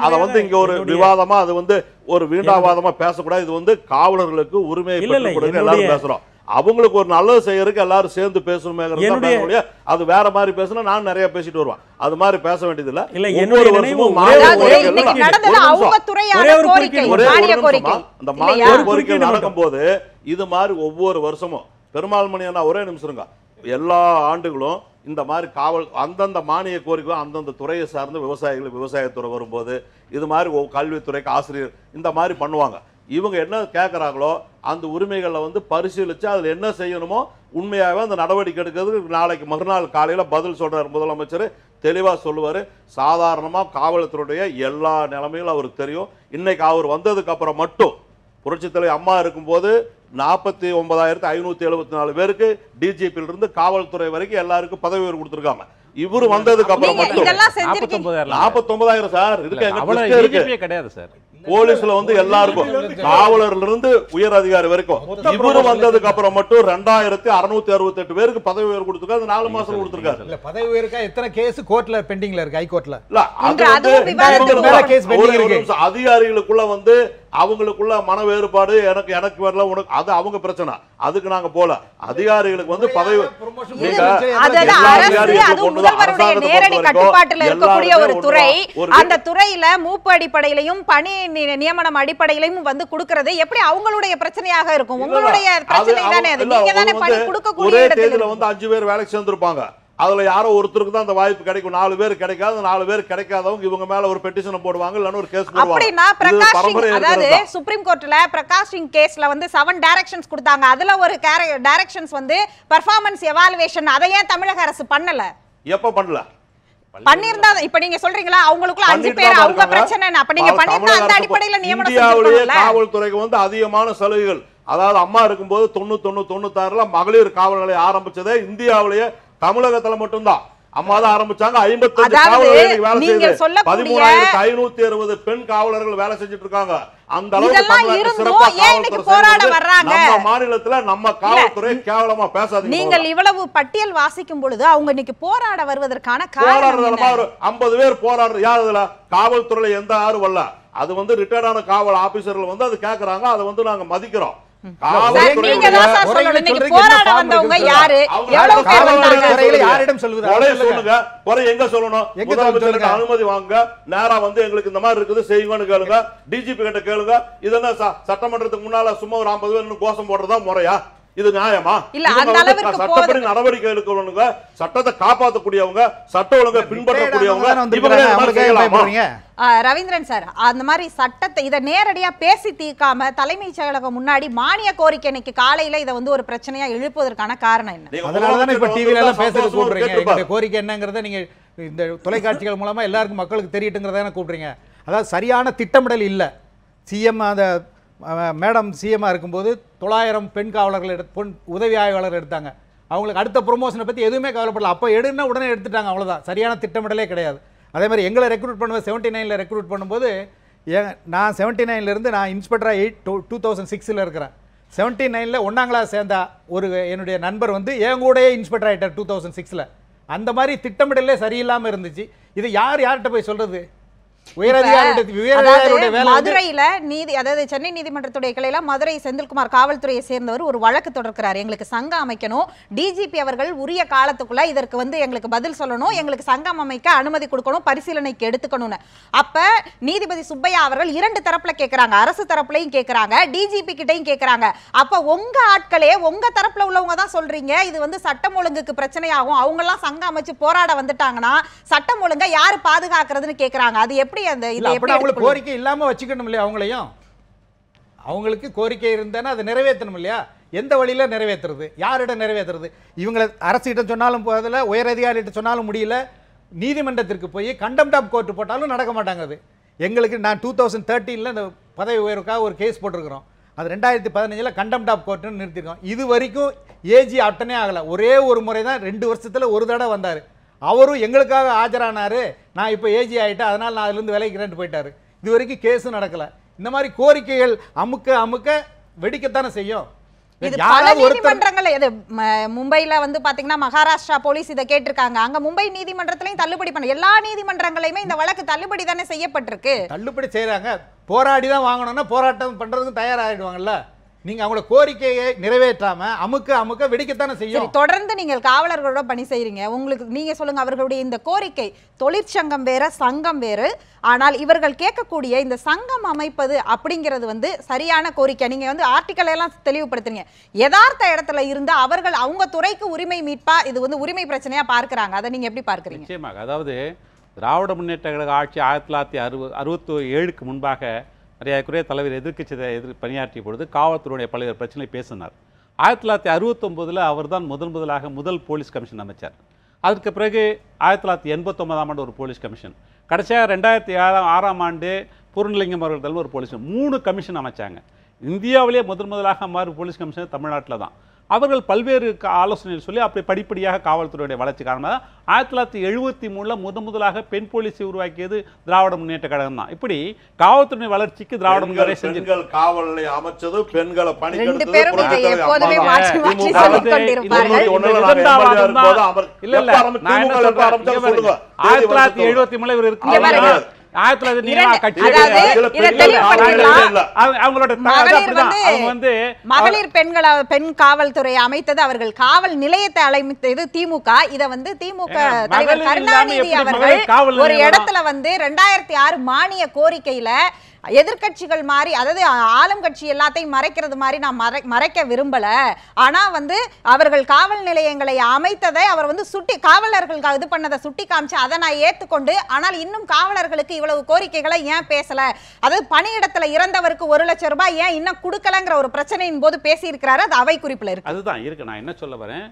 அத வந்து இங்க ஒரு விவாதமா, அது வந்து ஒரு வீண்டாவாதமா பேசக்கூடாது. இது வந்து காவலர்களுக்கு உரிமையை பெற்றுக் கொடுங்க எல்லாரும் பேசுறோம். அவங்களுக்கு ஒரு நல்லது செய்யறதுக்கு எல்லாரும் சேர்ந்து பேசணுமே. அது வேற மாதிரி பேசினா நான் நிறைய பேசிட்டு வருவேன். அது மாதிரி பேச வேண்டியது இல்ல. ஒவ்வொரு வருஷமும் அந்த மாநில கோரிக்கை நடக்கும் போது இது மாதிரி ஒவ்வொரு வருஷமும் பெருமாள்மணியான ஒரே நிமிஷம் எல்லா ஆண்டுகளும் இந்த மாதிரி அந்தந்த மானிய கோரிக்கை அந்தந்த துறையை சார்ந்த விவசாயிகள், விவசாயத்துறை வரும்போது இது மாதிரி கல்வித்துறைக்கு ஆசிரியர் இந்த மாதிரி பண்ணுவாங்க. இவங்க என்ன கேட்குறாங்களோ அந்த உரிமைகளை வந்து பரிசீலித்து அதில் என்ன செய்யணுமோ உண்மையாகவே அந்த நடவடிக்கை எடுக்கிறதுக்கு நாளைக்கு மறுநாள் காலையில் பதில் சொல்கிறார் முதலமைச்சர். தெளிவாக சொல்லுவார். சாதாரணமாக காவல்துறையுடைய எல்லா நிலைமைகளும் அவருக்கு தெரியும். இன்னைக்கு அவர் வந்ததுக்கு அப்புறம் மட்டும் புரட்சித் தலைவர் அம்மா இருக்கும்போது 49,574 பேருக்கு டிஜிபியிலிருந்து காவல்துறை வரைக்கும் எல்லாருக்கும் பதவி உயர்வு கொடுத்துருக்காங்க. இவரு வந்ததுக்கு அப்புறம் மட்டும் 49,000 சார் இருக்கு கிடையாது சார். போலீஸ்ல வந்து எல்லாருக்கும் காவலர்ல இருந்து உயர் அதிகாரி வரைக்கும் இவரு வந்ததுக்கு அப்புறம் மட்டும் 2,668 பேருக்கு பதவி உயர்வு கொடுத்திருக்காரு. 4 மாசம் கொடுத்திருக்காரு. இல்ல பதவி உயர்வுக்கு எத்தனை கேஸ் கோர்ட்ல பெண்டிங்ல இருக்கு, ஹை கோர்ட்ல. இல்ல அது அதிகாரிகளுக்குள்ள வந்து அவங்களுக்குள்ள மன வேறுபாடு, எனக்கு வரல உனக்கு, அது அவங்க பிரச்சனை. அதுக்கு நாங்க போல அதிகாரிகளுக்கு வந்து பதவி நேரடி கட்டுப்பாட்டுல இருக்கக்கூடிய ஒரு துறை, அந்த துறையில மூப்பு அடிப்படையிலையும் பணி நியமனம் அடிப்படையிலையும் வந்து கொடுக்கிறது எப்படி அவங்களுடைய பிரச்சனையாக இருக்கும்? உங்களுடைய பிரச்சனை தானே அது. நீங்க தானே பணி கொடுக்கக்கூடிய இடத்துல வந்து 5 பேர் வேலைக்கு சேர்ந்திருப்பாங்க. அதுல யாரோ ஒருத்தருக்கு தான் அந்த வாய்ப்பு கிடைக்கும். 4 பேர் கிடைக்காது. 4 பேர் கிடைக்காதவங்க இவங்க மேல ஒரு பெட்டிஷன் போடுவாங்க, இல்ல ஒரு கேஸ் போடுவாங்க. அப்படினா பிரகாஷ், அதாவது சுப்ரீம் கோர்ட்ல பிரகாஷ் சிங் கேஸ்ல வந்து 7 டைரக்ஷன்ஸ் கொடுத்தாங்க. அதுல ஒரு டைரக்ஷன்ஸ் வந்து பெர்ஃபார்மன்ஸ் எவாலுவேஷன். அதை ஏன் தமிழக அரசு பண்ணல? எப்ப பண்ணல? பண்ணிருந்தா இப்ப நீங்க சொல்றீங்களா அவங்களுக்குள்ள 5 பேர் அவங்க பிரச்சனை, அப்ப நீங்க பண்ணிருந்தா அந்த அடிப்படையில நியமனம் செஞ்சிருக்கீங்களா? காவல்துறைக்கு வந்து அதிகமான சலுகைகள், அதாவது அம்மா இருக்கும்போது 90-96ல மகளிர் காவல் நிலையம் ஆரம்பிச்சதே இந்தியாவிலேயே தமிழகத்துல மட்டும்தான். அம்மா தான் ஆரம்பிச்சாங்க. 55 காவலர்கள் வேலை செய்து 13,560 பெண் காவலர்கள் வேலை செஞ்சுட்டு இருக்காங்க. அந்த அளவுக்கு நம்ம மாநிலத்துல நம்ம காவல்துறை கேவலமா பேசாதீங்க. நீங்கள் இவ்வளவு பட்டியல் வாசிக்கும் பொழுது அவங்க இன்னைக்கு போராட வருவதற்கான காரணம் 50 பேர் போராடுறது யார்? இதுல காவல்துறையில எந்த யாரும் வரல. அது வந்து ரிட்டையர்டான காவல் ஆபீசர்கள் வந்து அது கேக்குறாங்க. அதை வந்து நாங்க மதிக்கிறோம். அனுமதி வாங்க, நேரா வந்து எங்களுக்கு இந்த மாதிரி இருக்குது செய்யுங்கன்னு கேளுங்க. டிஜிபி கிட்ட கேளுங்க. இது என்ன சட்டமன்றத்துக்கு முன்னால சும்மா ஒரு 50 பேர் கோஷம் போடுறதா முறையா? இது நியாயமா? இல்ல அந்த அளவுக்கு சட்டப்படி நடவடிக்கை எடுக்கணுங்க, சட்டத்தை காப்பாற்றக்கூடியவங்க, சட்ட ஒழுங்கை பின்பற்றக்கூடியவங்க ரவீந்திரன் சார் அந்த மாதிரி சட்டத்தை இதை நேரடியா பேசி தீர்க்காம தலைமைச் செயலகம் முன்னாடி மானிய கோரிக்கை இன்னைக்கு காலையில இதை வந்து ஒரு பிரச்சனையா எழுப்புவதற்கான காரணம் என்ன? அதனாலதான் இப்ப டிவில எல்லாம் பேசுறது கூப்பிடுறீங்க. எங்களுடைய கோரிக்கை என்னங்கறத நீங்க இந்த தொலைக்காட்சிகள் மூலமா எல்லாருக்கும் மக்களுக்கு தெரியட்டுங்கிறத கூப்பிடுறீங்க. அதாவது சரியான திட்டமிடல் இல்ல. சிஎம் அந்த மேடம் சிஎம்மா இருக்கும்போது 900 பெண் காவலர்கள் உதவி ஆய்வாளர் எடுத்தாங்க. அவங்களுக்கு அடுத்த ப்ரொமோஷனை பற்றி எதுவுமே கவலைப்படல. அப்போ எடுன்னா உடனே எடுத்துட்டாங்க, அவ்வளோதான். சரியான திட்டமிடலே கிடையாது. அதே மாதிரி எங்களை ரெக்ரூட் பண்ணும்போது 79 ரெக்ரூட் பண்ணும்போது நான் 79 நான் இன்ஸ்பெக்டராக 2006 இருக்கிறேன். 79 1ஆம் கிளாஸ் சேர்ந்த ஒரு என்னுடைய நண்பர் வந்து என் கூடயே இன்ஸ்பெக்டர் ஆகிட்டார் 2006. அந்த மாதிரி திட்டமிடலே சரியில்லாமல் இருந்துச்சு. இது யார்கிட்ட போய் சொல்கிறது? மதுரையில நீதி அதாவது சென்னை நீதிமன்றத்துடைய கிளையில மதுரை செந்தில்குமார் காவல்துறையை சேர்ந்தவர் ஒரு வழக்கு தொடர்கிறார். எங்களுக்கு சங்கம் அமைக்கணும், டிஜிபி அவர்கள் உரிய காலத்துக்குள்ள இதற்கு வந்து எங்களுக்கு பதில் சொல்லணும், எங்களுக்கு சங்கம் அமைக்க அனுமதி கொடுக்கணும், பரிசீலனைக்கு எடுத்துக்கணும்னு. அப்ப நீதிபதி சுப்பையா அவர்கள் 2 தரப்புல கேட்கிறாங்க, அரசு தரப்புலையும் கேட்கிறாங்க, டிஜிபி கிட்டையும் கேட்கிறாங்க. அப்ப உங்க ஆட்களே உங்க தரப்புல உள்ளவங்க தான் சொல்றீங்க இது வந்து சட்டம் ஒழுங்குக்கு பிரச்சனையாகும், அவங்க எல்லாம் சங்கம் அமைச்சு போராட வந்துட்டாங்கன்னா சட்டம் ஒழுங்கை யாரு பாதுகாக்கிறதுன்னு கேட்கிறாங்க. அது எப்படி அவங்களுக்கு கோரிக்கை இல்லாம வச்சுக்கணும் இல்லையா? அவங்களுக்கு கோரிக்கை இருந்தா அதை நிறைவேற்றணும் இல்லையா? எந்த வழியில நிறைவேற்றுறது, யாரிடம் நிறைவேற்றுறது? இவங்களை அரசிட்ட சொன்னாலும் போதில்லை, உயர் அதிகாரிகிட்ட சொன்னாலும் முடியல, நீதிமன்றத்திற்கு போய் கண்டெம்ட் ஆஃப் கோர்ட் போட்டாலும் நடக்க மாட்டாங்க. அது எங்களுக்கு நான் 2013 இந்த பதவி உயர்வுக்காக ஒரு கேஸ் போட்டிருக்கிறோம். அது 2015 கண்டெம்ட் ஆஃப் கோர்ட்னு நிறுத்திருக்கோம். இது வரைக்கும் ஏஜி அட்டனே ஆகலை. ஒரே ஒரு முறை தான் 2 வருஷத்துல ஒரு தடவை வந்தார். அவரும் எங்களுக்காக ஆஜரானாரு, நான் இப்போ ஏஜி ஆகிட்டேன் அதனால் நான் அதுலேருந்து விலைக்கிறேன்ட்டு போயிட்டாரு. இது வரைக்கும் கேஸும் நடக்கலை. இந்த மாதிரி கோரிக்கைகள் அமுக்க வெடிக்கத்தானே செய்யும். மும்பைல வந்து பாத்தீங்கன்னா மகாராஷ்டிரா போலீஸ் இதை கேட்டிருக்காங்க. அங்க மும்பை நீதிமன்றத்திலையும் தள்ளுபடி பண்ண எல்லா நீதிமன்றங்களையுமே இந்த வழக்கு தள்ளுபடி தானே செய்யப்பட்டிருக்கு. தள்ளுபடி செய்யறாங்க. போராடி தான் வாங்கணும்னா போராட்டம் பண்றதுக்கு தயாராகிடுவாங்கல்ல. நீங்க அவங்கள கோரிக்கையை நிறைவேற்றாம அமுக்க வெடிக்கத்தானே செய்யும். தொடர்ந்து நீங்கள் காவலர்களோட பணி செய்றீங்க. உங்களுக்கு நீங்க சொல்லுங்க, அவர்களுடைய இந்த கோரிக்கை தொழிற்சங்கம் வேற சங்கம் வேறு, ஆனால் இவர்கள் கேட்கக்கூடிய இந்த சங்கம் அமைப்பது அப்படிங்கிறது வந்து சரியான கோரிக்கை. நீங்க வந்து ஆர்டிக்கல் எல்லாம் தெளிவுபடுத்துறீங்க. யதார்த்த இடத்துல இருந்து அவர்கள் அவங்க துறைக்கு உரிமை மீட்பா இது வந்து உரிமை பிரச்சனையா பார்க்கிறாங்க. அதை நீங்க எப்படி பார்க்கறீங்க? நிச்சயமாக. அதாவது திராவிட முன்னேற்ற கழக ஆட்சி 1967க்கு முன்பாக மரியாதைக்குரிய தலைவர் எதிர்க்கட்சி பணியாற்றிய பொழுது காவல்துறையுடைய பல்வேறு பிரச்சனை பேசினார். 1969 அவர் தான் முதல் போலீஸ் கமிஷன் அமைச்சார். அதற்கு பிறகு 1989 ஒரு போலீஸ் கமிஷன், கடைசியாக 2006 ஆண்டு பூர்ணலிங்கம் அவர்கள் தலைமையில் ஒரு போலீஸ் 3 கமிஷன் அமைச்சாங்க. இந்தியாவிலே முதலாக போலீஸ் கமிஷன் தமிழ்நாட்டில் தான். அவர்கள் பல்வேறு ஆலோசனைகள் சொல்லி அப்படி படிப்படியாக காவல்துறையுடைய வளர்ச்சி காரணமாக 1973 முதலாக பெண் போலீஸை உருவாக்கியது திராவிட முன்னேற்ற கழகம் தான். இப்படி காவல்துறை வளர்ச்சிக்கு திராவிட முன்னேற்ற பெண்கள் காவலை அமைச்சது, பெண்களை மகளிர் பெண் காவல்துறை அமைத்தது அவர்கள், காவல் நிலையத்தை அமைத்தது திமுக. இத வந்து திமுக தலைவர் கருணாநிதி அவர்கள் ஒரு இடத்துல வந்து 2006 மானிய கோரிக்கையில எதிர்கட்சிகள் மாதிரி, அதாவது ஆளும் கட்சி எல்லாத்தையும் மறைக்கிறது மாதிரி நான் மறைக்க விரும்பல, ஆனா வந்து அவர்கள் காவல் நிலையங்களை அமைத்ததை அவர் வந்து காவலர்கள் இது பண்ணதை சுட்டி காமிச்சு அதை நான் ஏத்துக்கொண்டு, ஆனால் இன்னும் காவலர்களுக்கு இவ்வளவு கோரிக்கைகளை ஏன் பேசல, அதாவது பணியிடத்துல இறந்தவருக்கு 1 லட்சம் ரூபாய் ஏன் இன்னும் கொடுக்கலங்கிற ஒரு பிரச்சனையின் போது பேசி இருக்கிறாரு. அது அவை குறிப்பில் இருக்கு. அதுதான் இருக்கு. நான் என்ன சொல்ல வரேன்,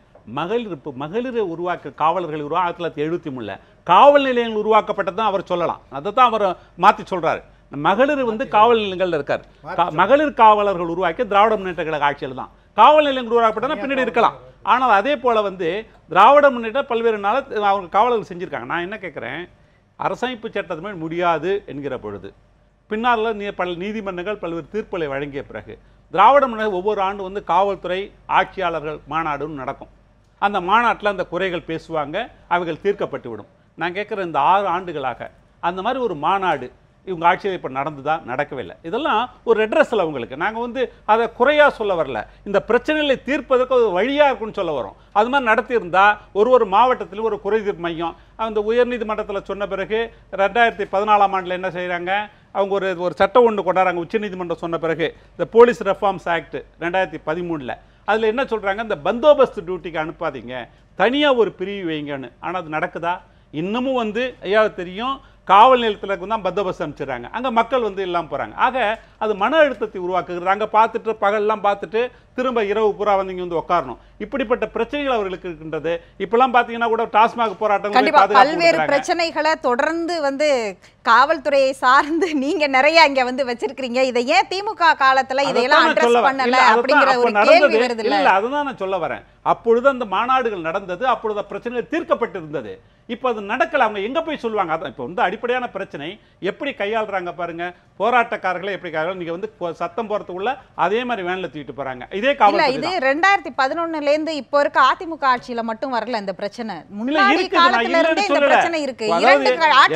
மகளிரை உருவாக்க காவலர்களை 1973 காவல் நிலையங்கள் உருவாக்கப்பட்டதான் அவர் சொல்லலாம். அதை தான் அவர் மாத்தி சொல்றாரு. மகளிர் வந்து காவல் நிலையங்கள் இருக்கார். மகளிர் காவலர்கள் உருவாக்கி திராவிட முன்னேற்ற கழக ஆட்சியில் தான் காவல் நிலையங்கள் உருவாக்கப்பட்டனா பின்னாடி இருக்கலாம். ஆனால் அதே போல வந்து திராவிட முன்னேற்ற பல்வேறு நாள் அவங்க காவலர்கள் செஞ்சிருக்காங்க. நான் என்ன கேட்குறேன், அரசமைப்பு சட்டத்தின் மேல் முடியாது என்கிற பொழுது பின்னால் பல நீதிமன்றங்கள் பல்வேறு தீர்ப்புகளை வழங்கிய பிறகு திராவிட முன்னேற்ற ஒவ்வொரு ஆண்டு வந்து காவல்துறை ஆட்சியாளர்கள் மாநாடுன்னு நடக்கும். அந்த மாநாட்டில் அந்த குறைகள் பேசுவாங்க, அவைகள் தீர்க்கப்பட்டு விடும். நான் கேட்குற இந்த 6 ஆண்டுகளாக அந்த மாதிரி ஒரு மாநாடு இவங்க ஆட்சியில் இப்போ நடந்துதா? நடக்கவே இல்லை. இதெல்லாம் ஒரு ரெட்ரஸில் அவங்களுக்கு நாங்கள் வந்து அதை குறையாக சொல்ல வரல, இந்த பிரச்சனைகளை தீர்ப்பதற்கு ஒரு வழியாக இருக்குன்னு சொல்ல வரோம். அது மாதிரி நடத்தியிருந்தால் ஒரு மாவட்டத்தில் ஒரு குறைதீர் மையம் அந்த உயர்நீதிமன்றத்தில் சொன்ன பிறகு 2014 ஆண்டில் என்ன செய்கிறாங்க, அவங்க ஒரு சட்டம் ஒன்று கொண்டாடுறாங்க. உச்சநீதிமன்றம் சொன்ன பிறகு இந்த போலீஸ் ரெஃபார்ம்ஸ் ஆக்ட் 2013 அதில் என்ன சொல்கிறாங்க, இந்த பந்தோபஸ்து டியூட்டிக்கு அனுப்பாதீங்க, தனியாக ஒரு பிரிவு வைங்கன்னு. ஆனால் அது நடக்குதா? இன்னமும் ஐயா தெரியும், காவல் நிலையத்தில் தான் பந்தோபஸ்து அனுப்பிச்சிடுறாங்க, அங்கே மக்கள் இல்லாமல் போகிறாங்க. ஆக அது மன அழுத்தத்தை உருவாக்குகிறது. அங்கே பார்த்துட்டு பகல்லாம் பார்த்துட்டு திரும்ப இரவு பூரா இங்கே உட்காரணும். இப்படிப்பட்ட பிரச்சனைகள் அவர்களுக்கு இருக்கின்றது. இப்பெல்லாம் பார்த்தீங்கன்னா கூட டாஸ்மாக் போராட்டம் பல்வேறு பிரச்சனைகளை தொடர்ந்து காவல்துறையை சார்ந்து நீங்க நிறைய இங்க வச்சிருக்கீங்க. இதை ஏன் திமுக காலத்துல இதையெல்லாம் அட்ரஸ் பண்ணல அப்படிங்கிற ஒரு கேள்வி வருது இல்ல? அதுதான் நான் சொல்ல வரேன். அப்பொழுது அந்த மாநாடுகள் நடந்தது, அப்பொழுது பிரச்சனைகள் தீர்க்கப்பட்டிருந்தது. இப்போ அது நடக்கல. அவங்க எங்க போய் சொல்லுவாங்க? அதான் இப்போ அடிப்படையான பிரச்சனை எப்படி கையாளுறாங்க பாருங்க. போராட்டக்காரர்களை எப்படி நீங்க சத்தம் போறதுக்குள்ள அதே மாதிரி வேன்ல தூக்கிட்டு போறாங்க. இதே காவல் இது 2011ல இருந்து இப்போ இருக்க அதிமுக ஆட்சியில மட்டும் வரல இந்த பிரச்சனை. முன்னாடி காலத்துல இருந்தே இந்த பிரச்சனை இருக்கு.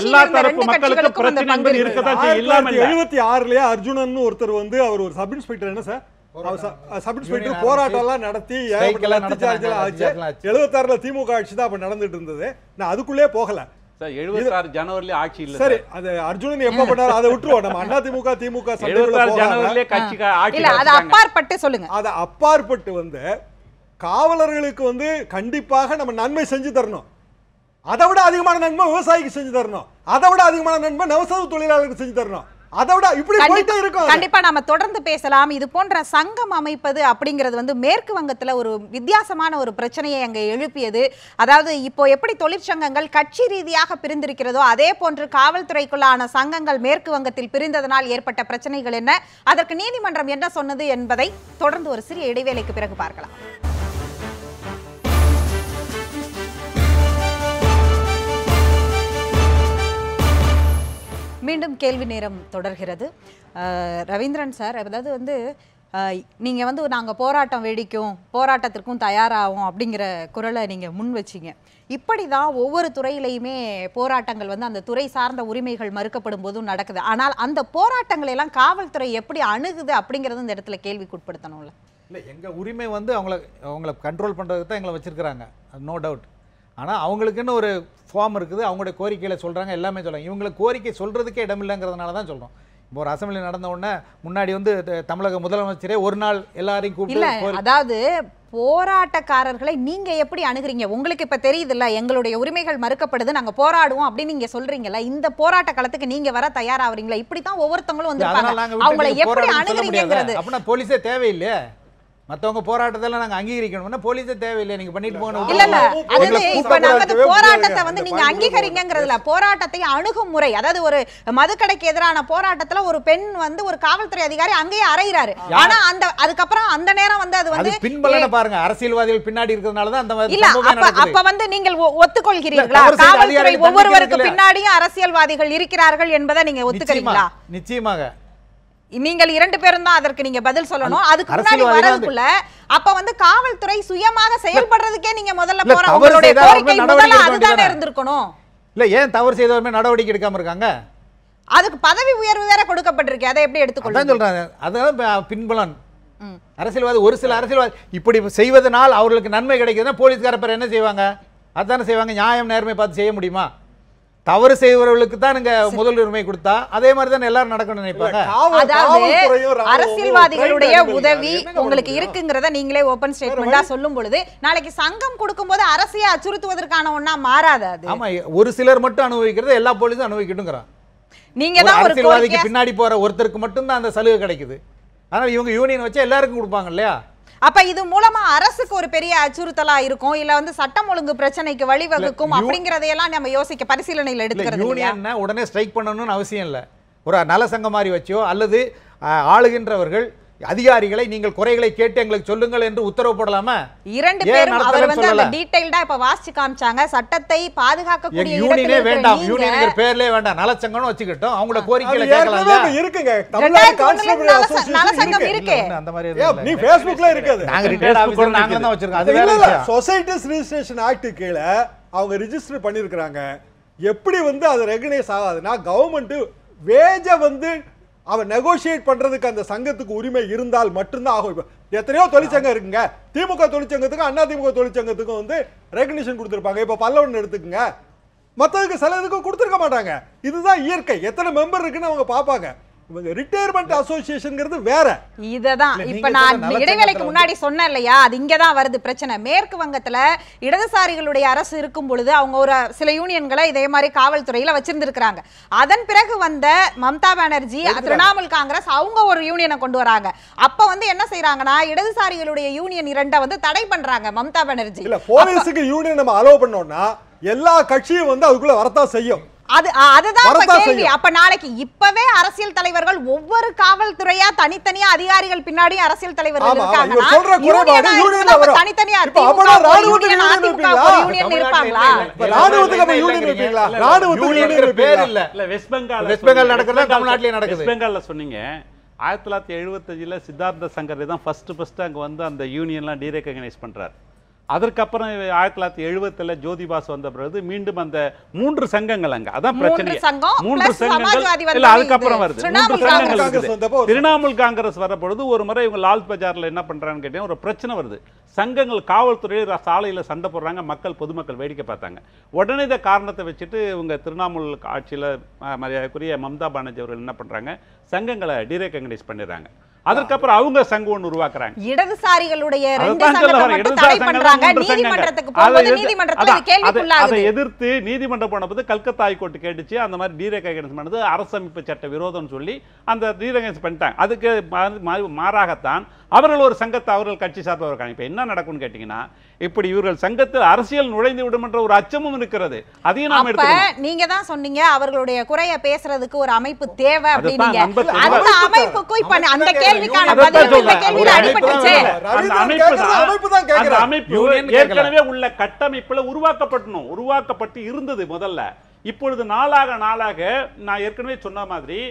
எல்லா தரப்பு மக்களுக்கும் பிரச்சனை இருக்கதான் செய்யும். 76லயே அர்ஜுனன் ஒருத்தர் அவர் ஒரு சப் இன்ஸ்பெக்டர் என்ன சார் சப் இன்ஸ்பெக்டர் போராட்டம் எல்லாம் நடத்தி 76ல திமுக ஆட்சி தான் அப்ப நடந்துட்டு இருந்தது. நான் அதுக்குள்ளே போகல. 76 ஜனவரில ஆட்சி இல்ல. சரி, அது அர்ஜுனன் எப்ப பண்ணாரு அதை விட்டுருவோம். நம்ம அண்ணா திமுக திமுக 76 ஜனவரில கட்சி ஆட்சி இல்ல, அது அப்பாற்பட்டு சொல்லுங்க. அது அப்பாற்பட்டு காவலர்களுக்கு கண்டிப்பாக நம்ம நன்மை செஞ்சு தரணும். அதை விட அதிகமான நன்மை விவசாயிக்கு செஞ்சு தரணும். அதை விட அதிகமான நன்மை நவசவு தொழிலாளர்களுக்கு செஞ்சு தரணும். கண்டிப்பா நாம தொடர்ந்து பேசலாம். இது போன்ற சங்கம் அமைப்பது அப்படிங்கிறது மேற்கு வங்கத்துல ஒரு வித்தியாசமான ஒரு பிரச்சனையை அங்க எழுப்பியது. அதாவது இப்போ எப்படி தொழிற்சங்கங்கள் கட்சி ரீதியாக பிரிந்திருக்கிறதோ அதே போன்று காவல்துறைக்குள்ளான சங்கங்கள் மேற்கு வங்கத்தில் பிரிந்ததனால் ஏற்பட்ட பிரச்சனைகள் என்ன, அதற்கு நீதிமன்றம் என்ன சொன்னது என்பதை தொடர்ந்து ஒரு சிறிய இடைவேளைக்கு பிறகு பார்க்கலாம். மீண்டும் கேள்வி நேரம் தொடர்கிறது. ரவீந்திரன் சார், அதாவது நீங்கள் நாங்கள் போராட்டம் வெடிக்கும், போராட்டத்திற்கும் தயாராகும் அப்படிங்கிற குரலை நீங்கள் முன் வச்சிங்க. இப்படி தான் ஒவ்வொரு துறையிலையுமே போராட்டங்கள் அந்த துறை சார்ந்த உரிமைகள் மறுக்கப்படும் போதும் நடக்குது. ஆனால் அந்த போராட்டங்களை எல்லாம் காவல்துறை எப்படி அணுகுது அப்படிங்கிறது இந்த இடத்துல கேள்விக்குட்படுத்தணும்ல? இல்லை, எங்கள் உரிமை அவங்கள கண்ட்ரோல் பண்ணுறதுக்கு தான் எங்களை வச்சுருக்கிறாங்க, நோ டவுட். ஆனால் அவங்களுக்குன்னு ஒரு ஃபார்ம் இருக்குது, அவங்களுடைய கோரிக்கைகளை சொல்கிறாங்க, எல்லாமே சொல்கிறாங்க. இவங்களுக்கு கோரிக்கை சொல்கிறதுக்கே இடமில்லைங்கிறதுனால தான் சொல்கிறோம். இப்போ ஒரு அசம்பிளி நடந்த உடனே முன்னாடி தமிழக முதலமைச்சரே ஒரு நாள் எல்லாரையும் கூப்பிட்டு, அதாவது போராட்டக்காரர்களை நீங்க எப்படி அணுகுறீங்க? உங்களுக்கு இப்ப தெரியுது இல்ல, எங்களுடைய உரிமைகள் மறுக்கப்படுது, நாங்க போராடுவோம் அப்படின்னு நீங்க சொல்றீங்கல்ல, இந்த போராட்ட காலத்துக்கு நீங்க வர தயாராவீங்களா? இப்படித்தான் ஒவ்வொருத்தவங்களும் அவங்களை எப்படி அணுகுறீங்கிறது. அப்படின்னா போலீஸே தேவையில்லையே, மத்தவங்க போராட்டத்தெல்லாம் நாங்க அங்கீகரிக்கணும்னா போலீஸே தேவையில்லை, நீங்க பண்ணிட்டு போகணும். இல்ல இல்ல, அது இப்ப நாங்க போராட்டத்தை நீங்க அங்கீகரிங்கங்கிறதுல போராட்டத்தை அணுகும் முறை, அதாவது ஒரு மதுக்கடைக்கு எதிரான போராட்டத்துல ஒரு பெண் ஒரு காவல்துறை அதிகாரி அங்கேயே அறையிறாரு. ஆனா அதுக்கப்புறம் அந்த நேரம் அது பின்பலனை பாருங்க, அரசியல்வாதிகள் பின்னாடி இருக்கிறதுனால தான் அந்த மாதிரி இல்ல. அப்ப நீங்கள் ஒத்துக்கொள்கிறீர்களா காவல்துறை ஒவ்வொருவருக்கு பின்னாடியும் அரசியல்வாதிகள் இருக்கிறார்கள் என்பதை நீங்க ஒத்துக்கிறீங்களா? நிச்சயமாக. நீங்கள் 2 பேரும் தான் அதற்கு நீங்க பதில் சொல்லணும். அதுக்கு முன்னாடி வரதுக்குள்ள அப்ப காவல்துறை சுயமாக செயல்படுறதுக்கே நீங்க முதல்ல போற உங்களுடைய கோரிக்கை முதல்ல அதுதானே இருந்திருக்கணும். இல்ல, ஏன் தவறு செய்தவங்க நடவடிக்கை எடுக்காம இருக்காங்க? அதுக்கு பதவி உயர்வு வேற கொடுக்கப்பட்டிருக்கு, அதை எப்படி எடுத்துக்கொள்ளுங்க? அதான் சொல்றாங்க, அதான் பின்பலன். அரசியல்வாதி ஒரு சில அரசியல்வாதி இப்படி செய்வதனால் அவர்களுக்கு நன்மை கிடைக்குதுன்னா போலீஸ்கார பேர் என்ன செய்வாங்க? அதானே செய்வாங்க. நியாயம் நேர்மை பார்த்து செய்ய முடியுமா? தவறு செய்வர்களுக்கு தான் நீங்க முதல் உரிமை கொடுத்தா அதே மாதிரி தான் எல்லாரும் நடக்கணும்னு நினைப்பாங்க. அதாவது அரசியல்வாதிகளுடைய உதவி உங்களுக்கு இருக்குங்கிறத நீங்களே ஓபன் ஸ்டேட்மெண்டா சொல்லும் பொழுது நாளைக்கு சங்கம் கொடுக்கும்போது அரசியை அச்சுறுத்துவதற்கான ஒண்ணா மாறாது அது. ஆமா, ஒரு சிலர் மட்டும் அனுபவிக்கிறது எல்லா போலீஸும் அனுபவிக்கட்டும்ங்கறான். நீங்க தான் ஒரு அரசியல்வாதிக்கு பின்னாடி போற ஒருத்தருக்கு மட்டும் தான் அந்த சலுகை கிடைக்குது. ஆனால் இவங்க யூனியன் வச்சு எல்லாருக்கும் கொடுப்பாங்க இல்லையா? அப்ப இது மூலமா அரசுக்கு ஒரு பெரிய அச்சுறுத்தலா இருக்கும், இல்ல சட்டம் ஒழுங்கு பிரச்சனைக்கு வழிவகுக்கும் அப்படிங்கறதையெல்லாம் நம்ம யோசிக்க பரிசீலனையில் எடுத்துக்கிறது. யூனியன்னா உடனே ஸ்ட்ரைக் பண்ணணும்னு அவசியம் இல்லை. ஒரு நல சங்கம் மாதிரி வச்சோ அல்லது ஆளுகின்றவர்கள் அதிகாரிகளை நீங்கள் குறைகளை கேட்டு எங்களுக்கு சொல்லுங்கள் என்று உத்தரவு போடலாமா? 2 பேரும் அவர் அந்த டீடைல்டா இப்ப வாசிச்சு காமிச்சாங்க. சட்டத்தை பாதுகாக்கக்கூடிய யூனியனே வேண்டாம், யூனியன் பேர்லயே வேண்டாம், நல சங்கம்னு வச்சுக்கிட்டோம், அவங்களோட கோரிக்கைகளை கேட்கலாம். இருக்குங்க, தமிழ்நாடு கான்ஸ்டபிள் அசோசியேஷன் நல சங்கம் இருக்கு, அந்த மாதிரி நீ Facebookல இருக்குது. நாங்க ரிட்டையர்ட் ஆபீசர் நாங்க தான் வச்சிருக்கோம். அது வேற இல்ல. சொசைட்டிஸ் ரெஜிஸ்ட்ரேஷன் ஆக்ட் கீழ அவங்க ரெஜிஸ்டர் பண்ணிருக்காங்க. எப்படி அது ரெகனைஸ் ஆகாதுன்னா கவர்மெண்ட் வேஜ அவன் நெகோசியேட் பண்றதுக்கு அந்த சங்கத்துக்கு உரிமை இருந்தால் மட்டும்தான் ஆகும். எத்தனையோ தொழிற்சங்கம் இருக்குங்க, திமுக தொழிற்சங்கத்துக்கும் அண்ணா திமுக தொழிற்சங்கத்துக்கும் ரெகக்னிஷன் கொடுத்துருப்பாங்க. இப்ப பல்லவன் எடுத்துக்கங்க, மற்றதுக்கு சில இதுக்கும் கொடுத்துருக்க மாட்டாங்க. இதுதான் இயற்கை. எத்தனை மெம்பர் இருக்குன்னு அவங்க பார்ப்பாங்க. இவங்க ரிட்டையர்மெண்ட் அசோசியேஷன்ங்கிறது வேற. இததான் இல்ல, இப்ப நீங்க நான் சொன்ன நலச்சங்கத்துல இடைவேளைக்கு முன்னாடி சொன்னேன் இல்லையா, அது இங்கதான் வருது பிரச்சனை. மேற்கு வங்கத்துல இடதுசாரிகளுடைய அரசு இருக்கும் பொழுது அவங்க ஒரு சில யூனியன்களை இதே மாதிரி காவல்துறையில வச்சிருந்திருக்காங்க. அதன் பிறகு வந்த மம்தா பானர்ஜி திரிணாமுல் காங்கிரஸ் அவங்க ஒரு யூனியனை கொண்டு வராங்க. அப்ப வந்து என்ன செய்யறாங்கன்னா இடதுசாரிகளுடைய யூனியன் 2 வந்து தடை பண்றாங்க மம்தா பானர்ஜி. இல்ல போலீஸுக்கு யூனியன் நம்ம அலோவ் பண்ணோம்னா எல்லா கட்சியும் வந்து அதுக்குள்ள வரத்தான் செய்யும். அதுதான் இப்ப கேள்வி. அப்ப நாளைக்கு இப்பவே அரசியல் தலைவர்கள் ஒவ்வொரு காவல்துறையா தனித்தனியா அதிகாரிகள் பின்னாடி அரசியல் தலைவர்கள் இருக்காங்கன்னா தனித்தனியா யூனியன் இருப்பாங்களா? ராணுவத்துக்கு அப்ப யூனியன் இருப்பீங்களா? ராணுவத்துக்கு யூனியன் இருப்பீங்களா? இல்ல வெஸ்ட் பெங்கால் நடக்குது, தமிழ்நாட்டிலே நடக்குது. வெஸ்ட் பெங்கால்ல சொன்னீங்க 1975 சித்தார்த்த சங்கர் தான் ஃபர்ஸ்ட் அங்க வந்து அந்த யூனியன்லாம் டீரெகனைஸ் பண்றாரு. அதற்கப்புறம் 1970 ஜோதிபாஸ் வந்த பிறகு மீண்டும் அந்த 3 சங்கங்கள் அங்க அதான் பிரச்சனை. 3 சங்கங்கள் இல்ல அதுக்கப்புறம் வருது 3 சங்கங்கள் இருக்குது. திரிணாமுல் காங்கிரஸ் வர பொழுது ஒரு முறை இவங்க லால் பஜார்ல என்ன பண்றாங்கன்னு கேட்டீங்க, ஒரு பிரச்சனை வருது. சங்கங்கள் காவல்துறை சாலையில சண்டை போடுறாங்க, பொதுமக்கள் வேடிக்கை பார்த்தாங்க. உடனே இந்த காரணத்தை வச்சுட்டு இவங்க திரிணாமுல் ஆட்சியில மரியாதைக்குரிய மம்தா பானர்ஜி அவர்கள் என்ன பண்றாங்க, சங்கங்களை டீரெகனைஸ் பண்ணிடுறாங்க. அதற்கப்புறம் அவங்க சங்கம் ஒன்று உருவாக்குறாங்க. இடதுசாரிகளுடைய 2 சங்கங்களை மட்டும் தடை பண்றாங்க. நீதிமன்றத்துக்கு போகும்போது நீதிமன்றத்துல கேள்விக்குள்ளாகுது. அதை எதிர்த்து நீதிமன்றம் போனபோது கல்கத்தா ஹைகோர்ட் கேட்டுச்சு, அந்த மாதிரி டீரெகனைஸ் பண்ணது அரசமைப்பு சட்ட விரோதம்னு சொல்லி அந்த டீரெகனைஸ் பண்ணிட்டாங்க. அதுக்கு மாறாகத்தான் அவர்கள் ஒரு சங்கத்தை அவர்கள் கட்சி சார்பாக இருக்காங்க. இப்ப என்ன நடக்கும்னு கேட்டீங்கன்னா, இப்படி இவர்கள் சங்கத்தில் அரசியல் நுழைந்து விடும் என்ற ஒரு அச்சமும் இருக்கிறது. அதையும் நாம் எடுத்துக்கணும். நீங்க தான் சொன்னீங்க அவர்களுடைய குறைய பேசுறதுக்கு ஒரு அமைப்பு தேவை அப்படினீங்க. அந்த அமைப்புக்கு இப்ப அந்த கேள்விக்கான பதில் இந்த கேள்வியில அடிபட்டுச்சு. அந்த அமைப்பு ஏற்கனவே உள்ள கட்டமைப்புல உருவாக்கப்பட்டு இருந்தது முதல்ல. இப்பொழுது நாளாக நான் ஏற்கனவே சொன்ன மாதிரி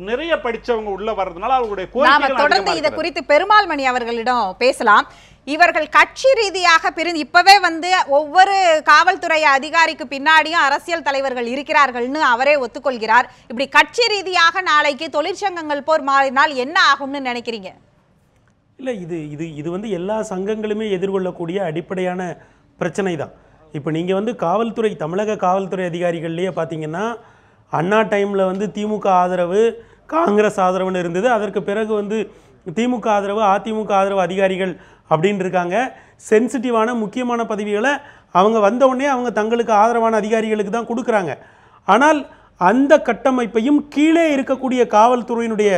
நிறைய படிச்சவங்க உள்ள வர்றதுனால அவங்களுடைய கோரிக்கைகள் தொடர்ந்து இத குறித்து பெருமாள் மணி அவர்களிடம் பேசலாம். இவர்கள் கட்சி ரீதியாக பிரிந்து இப்பவே வந்து ஒவ்வொரு காவல்துறை அதிகாரிக்கு பின்னாடியும் அரசியல் தலைவர்கள் இருக்கிறார்கள்னு அவரே ஒத்துக்கொள்கிறார். இப்படி கட்சி ரீதியாக நாளைக்கு தொழிற்சங்கங்கள் போர் மாறினால் என்ன ஆகும்னு நினைக்கிறீங்க? இல்லை, இது வந்து எல்லா சங்கங்களுமே எதிர்கொள்ளக்கூடிய அடிப்படையான பிரச்சனை தான். இப்போ நீங்கள் வந்து காவல்துறை, தமிழக காவல்துறை அதிகாரிகள்லேயே பார்த்தீங்கன்னா அண்ணா டைமில் வந்து திமுக ஆதரவு, காங்கிரஸ் ஆதரவுன்னு இருந்தது. அதற்கு பிறகு வந்து திமுக ஆதரவு, அதிமுக ஆதரவு அதிகாரிகள் அப்படின்னு இருக்காங்க. சென்சிட்டிவான முக்கியமான பதவிகளை அவங்க வந்தவுடனே அவங்க தங்களுக்கு ஆதரவான அதிகாரிகளுக்கு தான் கொடுக்குறாங்க. ஆனால் அந்த கட்டமைப்பையும் கீழே இருக்கக்கூடிய காவல்துறையினுடைய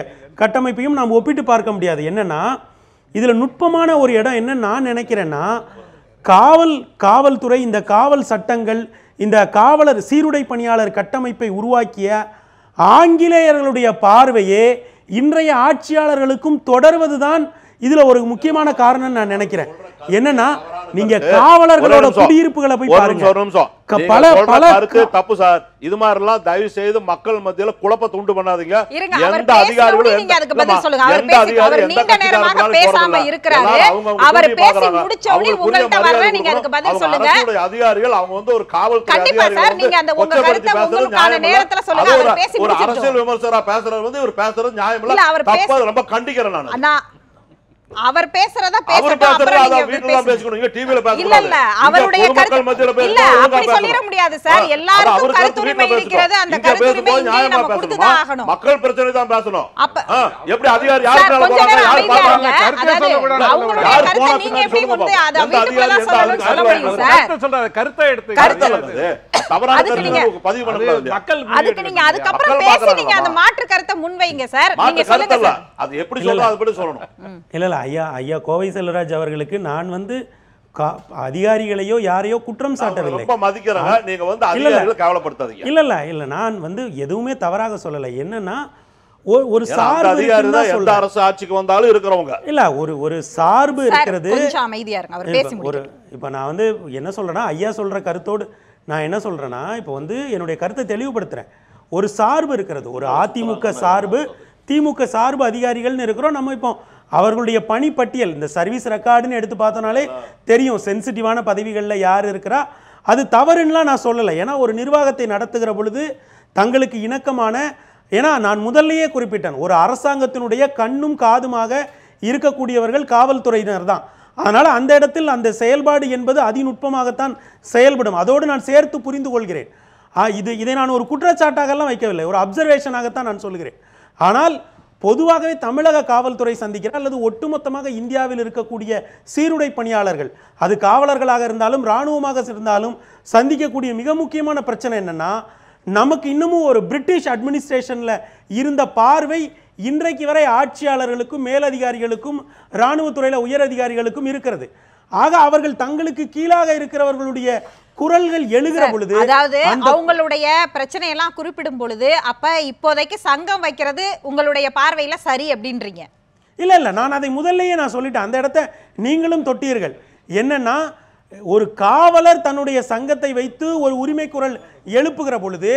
கட்டமைப்பையும் நாம் ஒப்பிட்டு பார்க்க முடியாது. என்னென்னா இதில் நுட்பமான ஒரு இடம் என்ன நான் நினைக்கிறேன்னா, காவல்துறை இந்த காவல் சட்டங்கள், இந்த காவலர் சீருடை பணியாளர் கட்டமைப்பை உருவாக்கிய ஆங்கிலேயர்களுடைய பார்வையே இன்றைய ஆட்சியாளர்களுக்கும் தொடர்வதுதான் இதுல ஒரு முக்கியமான காரணம் நான் நினைக்கிறேன். என்னன்னா நீங்க காவலர்களோட குடியிருப்புகளை போய் பாருங்க. தப்பு சார். இது மாதிரிலாம் தயவு செய்து மக்கள் மத்தியில குழப்பத்தை உண்டு பண்ணாதீங்க. எந்த அதிகாரிகளும் அதிகாரிகள் அவங்க வந்து ஒரு காவல்துறை அரசியல் விமர்சகரா பேசுறது வந்து இவர் பேசுறது நியாயம் இல்ல, ரொம்ப கண்டிக்கிறேன் நான். அவர் பேசுறத சொல்லிட முடியாது சார். எல்லாருக்கும் கருத்துரிமை இருக்கிறது. அந்த கருத்துரிமை நம்ம கொடுத்துதான் ஆகணும். மக்கள் பிரச்சனை தான் பேசணும். எப்படி அதிகாரி கருத்தை எடுத்து அதுக்கு நீங்க அதுக்கப்புறம் பேசி நீங்க அந்த மாற்று கருத்தை முன்வைங்க சார். நீங்க சொல்லுங்க அது எப்படி சொல்றது அதுபடி சொல்லணும். இல்ல ஐயா கோவை செல்வராஜ் அவர்களுக்கு நான் வந்து அதிகாரிகளையோ யாரையோ குற்றம் சாட்டவில்லை. இல்ல நான் வந்து எதுவுமே தவறாக சொல்லலை. என்னன்னா ஒரு சார்பு அரசு ஆட்சிக்கு வந்தாலும் இருக்கிறவங்க இல்ல ஒரு சார்பு இருக்கிறது. ஒரு இப்ப நான் வந்து என்ன சொல்றேன்னா, ஐயா சொல்ற கருத்தோடு நான் என்ன சொல்றேன்னா, இப்ப வந்து என்னுடைய கருத்தை தெளிவுபடுத்துறேன். ஒரு சார்பு இருக்கிறது, ஒரு அதிமுக சார்பு, திமுக சார்பு அதிகாரிகள்னு இருக்கிறோம். நம்ம இப்போ அவர்களுடைய பணிப்பட்டியல், இந்த சர்வீஸ் ரெக்கார்டுன்னு எடுத்து பார்த்தோம்னாலே தெரியும் சென்சிட்டிவான பதவிகளில் யார் இருக்கிறா. அது தவறுன்னெலாம் நான் சொல்லலை. ஏன்னா ஒரு நிர்வாகத்தை நடத்துகிற பொழுது தங்களுக்கு இணக்கமான, ஏன்னா நான் முதல்லையே குறிப்பிட்டேன், ஒரு அரசாங்கத்தினுடைய கண்ணும் காதுமாக இருக்கக்கூடியவர்கள் காவல்துறையினர் தான். அதனால் அந்த இடத்தில் அந்த செயல்பாடு என்பது அதிநுட்பமாகத்தான் செயல்படும். அதோடு நான் சேர்த்து புரிந்து கொள்கிறேன். இதை நான் ஒரு குற்றச்சாட்டாகலாம் வைக்கவில்லை, ஒரு அப்சர்வேஷனாகத்தான் நான் சொல்கிறேன். ஆனால் பொதுவாகவே தமிழக காவல்துறை சந்திக்கிற அல்லது ஒட்டுமொத்தமாக இந்தியாவில் இருக்கக்கூடிய சீருடை பணியாளர்கள், அது காவலர்களாக இருந்தாலும் இராணுவமாக இருந்தாலும் சந்திக்கக்கூடிய மிக முக்கியமான பிரச்சனை என்னன்னா, நமக்கு இன்னமும் ஒரு பிரிட்டிஷ் அட்மினிஸ்ட்ரேஷனில் இருந்த பார்வை இன்றைக்கு வரை ஆட்சியாளர்களுக்கும் மேலதிகாரிகளுக்கும் இராணுவத்துறையில் உயர் அதிகாரிகளுக்கும் இருக்கிறது. ஆக அவர்கள் தங்களுக்கு கீழாக இருக்கிறவர்களுடைய குரல்கள் எழுகிற பொழுது, அதாவது அவங்களுடைய பிரச்சனை எல்லாம் குறிப்பிடும் பொழுது, அப்ப இப்போதைக்கு சங்கம் வைக்கிறது உங்களுடைய பார்வையில சரி அப்படின்றீங்க? இல்ல நான் அதை முதல்லயே நான் சொல்லிட்டேன். அந்த இடத்தை நீங்களும் தொட்டீர்கள். என்னன்னா, ஒரு காவலர் தன்னுடைய சங்கத்தை வைத்து ஒரு உரிமை குரல் எழுப்புகிற பொழுது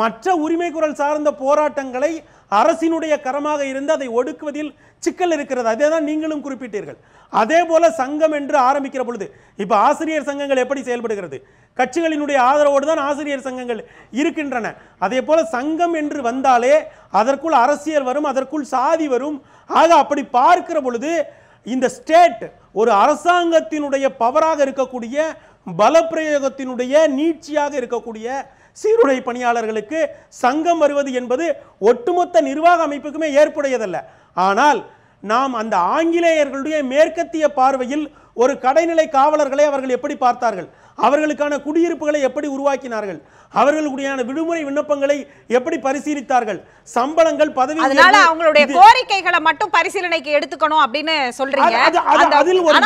மற்ற உரிமை குரல் சார்ந்த போராட்டங்களை அரசினுடைய கரமாக இருந்து அதை ஒடுக்குவதில் சிக்கல் இருக்கிறது. அதே தான் நீங்களும் குறிப்பிட்டீர்கள். அதே போல சங்கம் என்று ஆரம்பிக்கிற பொழுது, இப்ப ஆசிரியர் சங்கங்கள் எப்படி செயல்படுகிறது? கட்சிகளினுடைய ஆதரவோடு தான் ஆசிரியர் சங்கங்கள் இருக்கின்றன. அதே போல சங்கம் என்று வந்தாலே அதற்குள் அரசியல் வரும், அதற்குள் சாதி வரும். ஆக அப்படி பார்க்கிற பொழுது இந்த ஸ்டேட் ஒரு அரசாங்கத்தினுடைய பவராக இருக்கக்கூடிய, பலப்பிரயோகத்தினுடைய நீட்சியாக இருக்கக்கூடிய சீருடை பணியாளர்களுக்கு சங்கம் வருவது என்பது ஒட்டுமொத்த நிர்வாக அமைப்புக்குமே ஏற்புடையதல்ல. ஆனால் நாம் அந்த ஆங்கிலேயர்களுடைய மேற்கத்திய பார்வையில் ஒரு கடைநிலை காவலர்களை அவர்கள் எப்படி பார்த்தார்கள், அவர்களுக்கான குடியிருப்புகளை எப்படி உருவாக்கினார்கள், அவர்களுடைய விடுமுறை விண்ணப்பங்களை எப்படி பரிசீலித்தார்கள், சம்பளங்கள், பதவி, அதனால அவங்களுடைய கோரிக்கைகளை மட்டும் பரிசீலனைக்கு எடுத்துக்கணும் அப்படின்னு சொல்றீங்க. அதில் ஒரு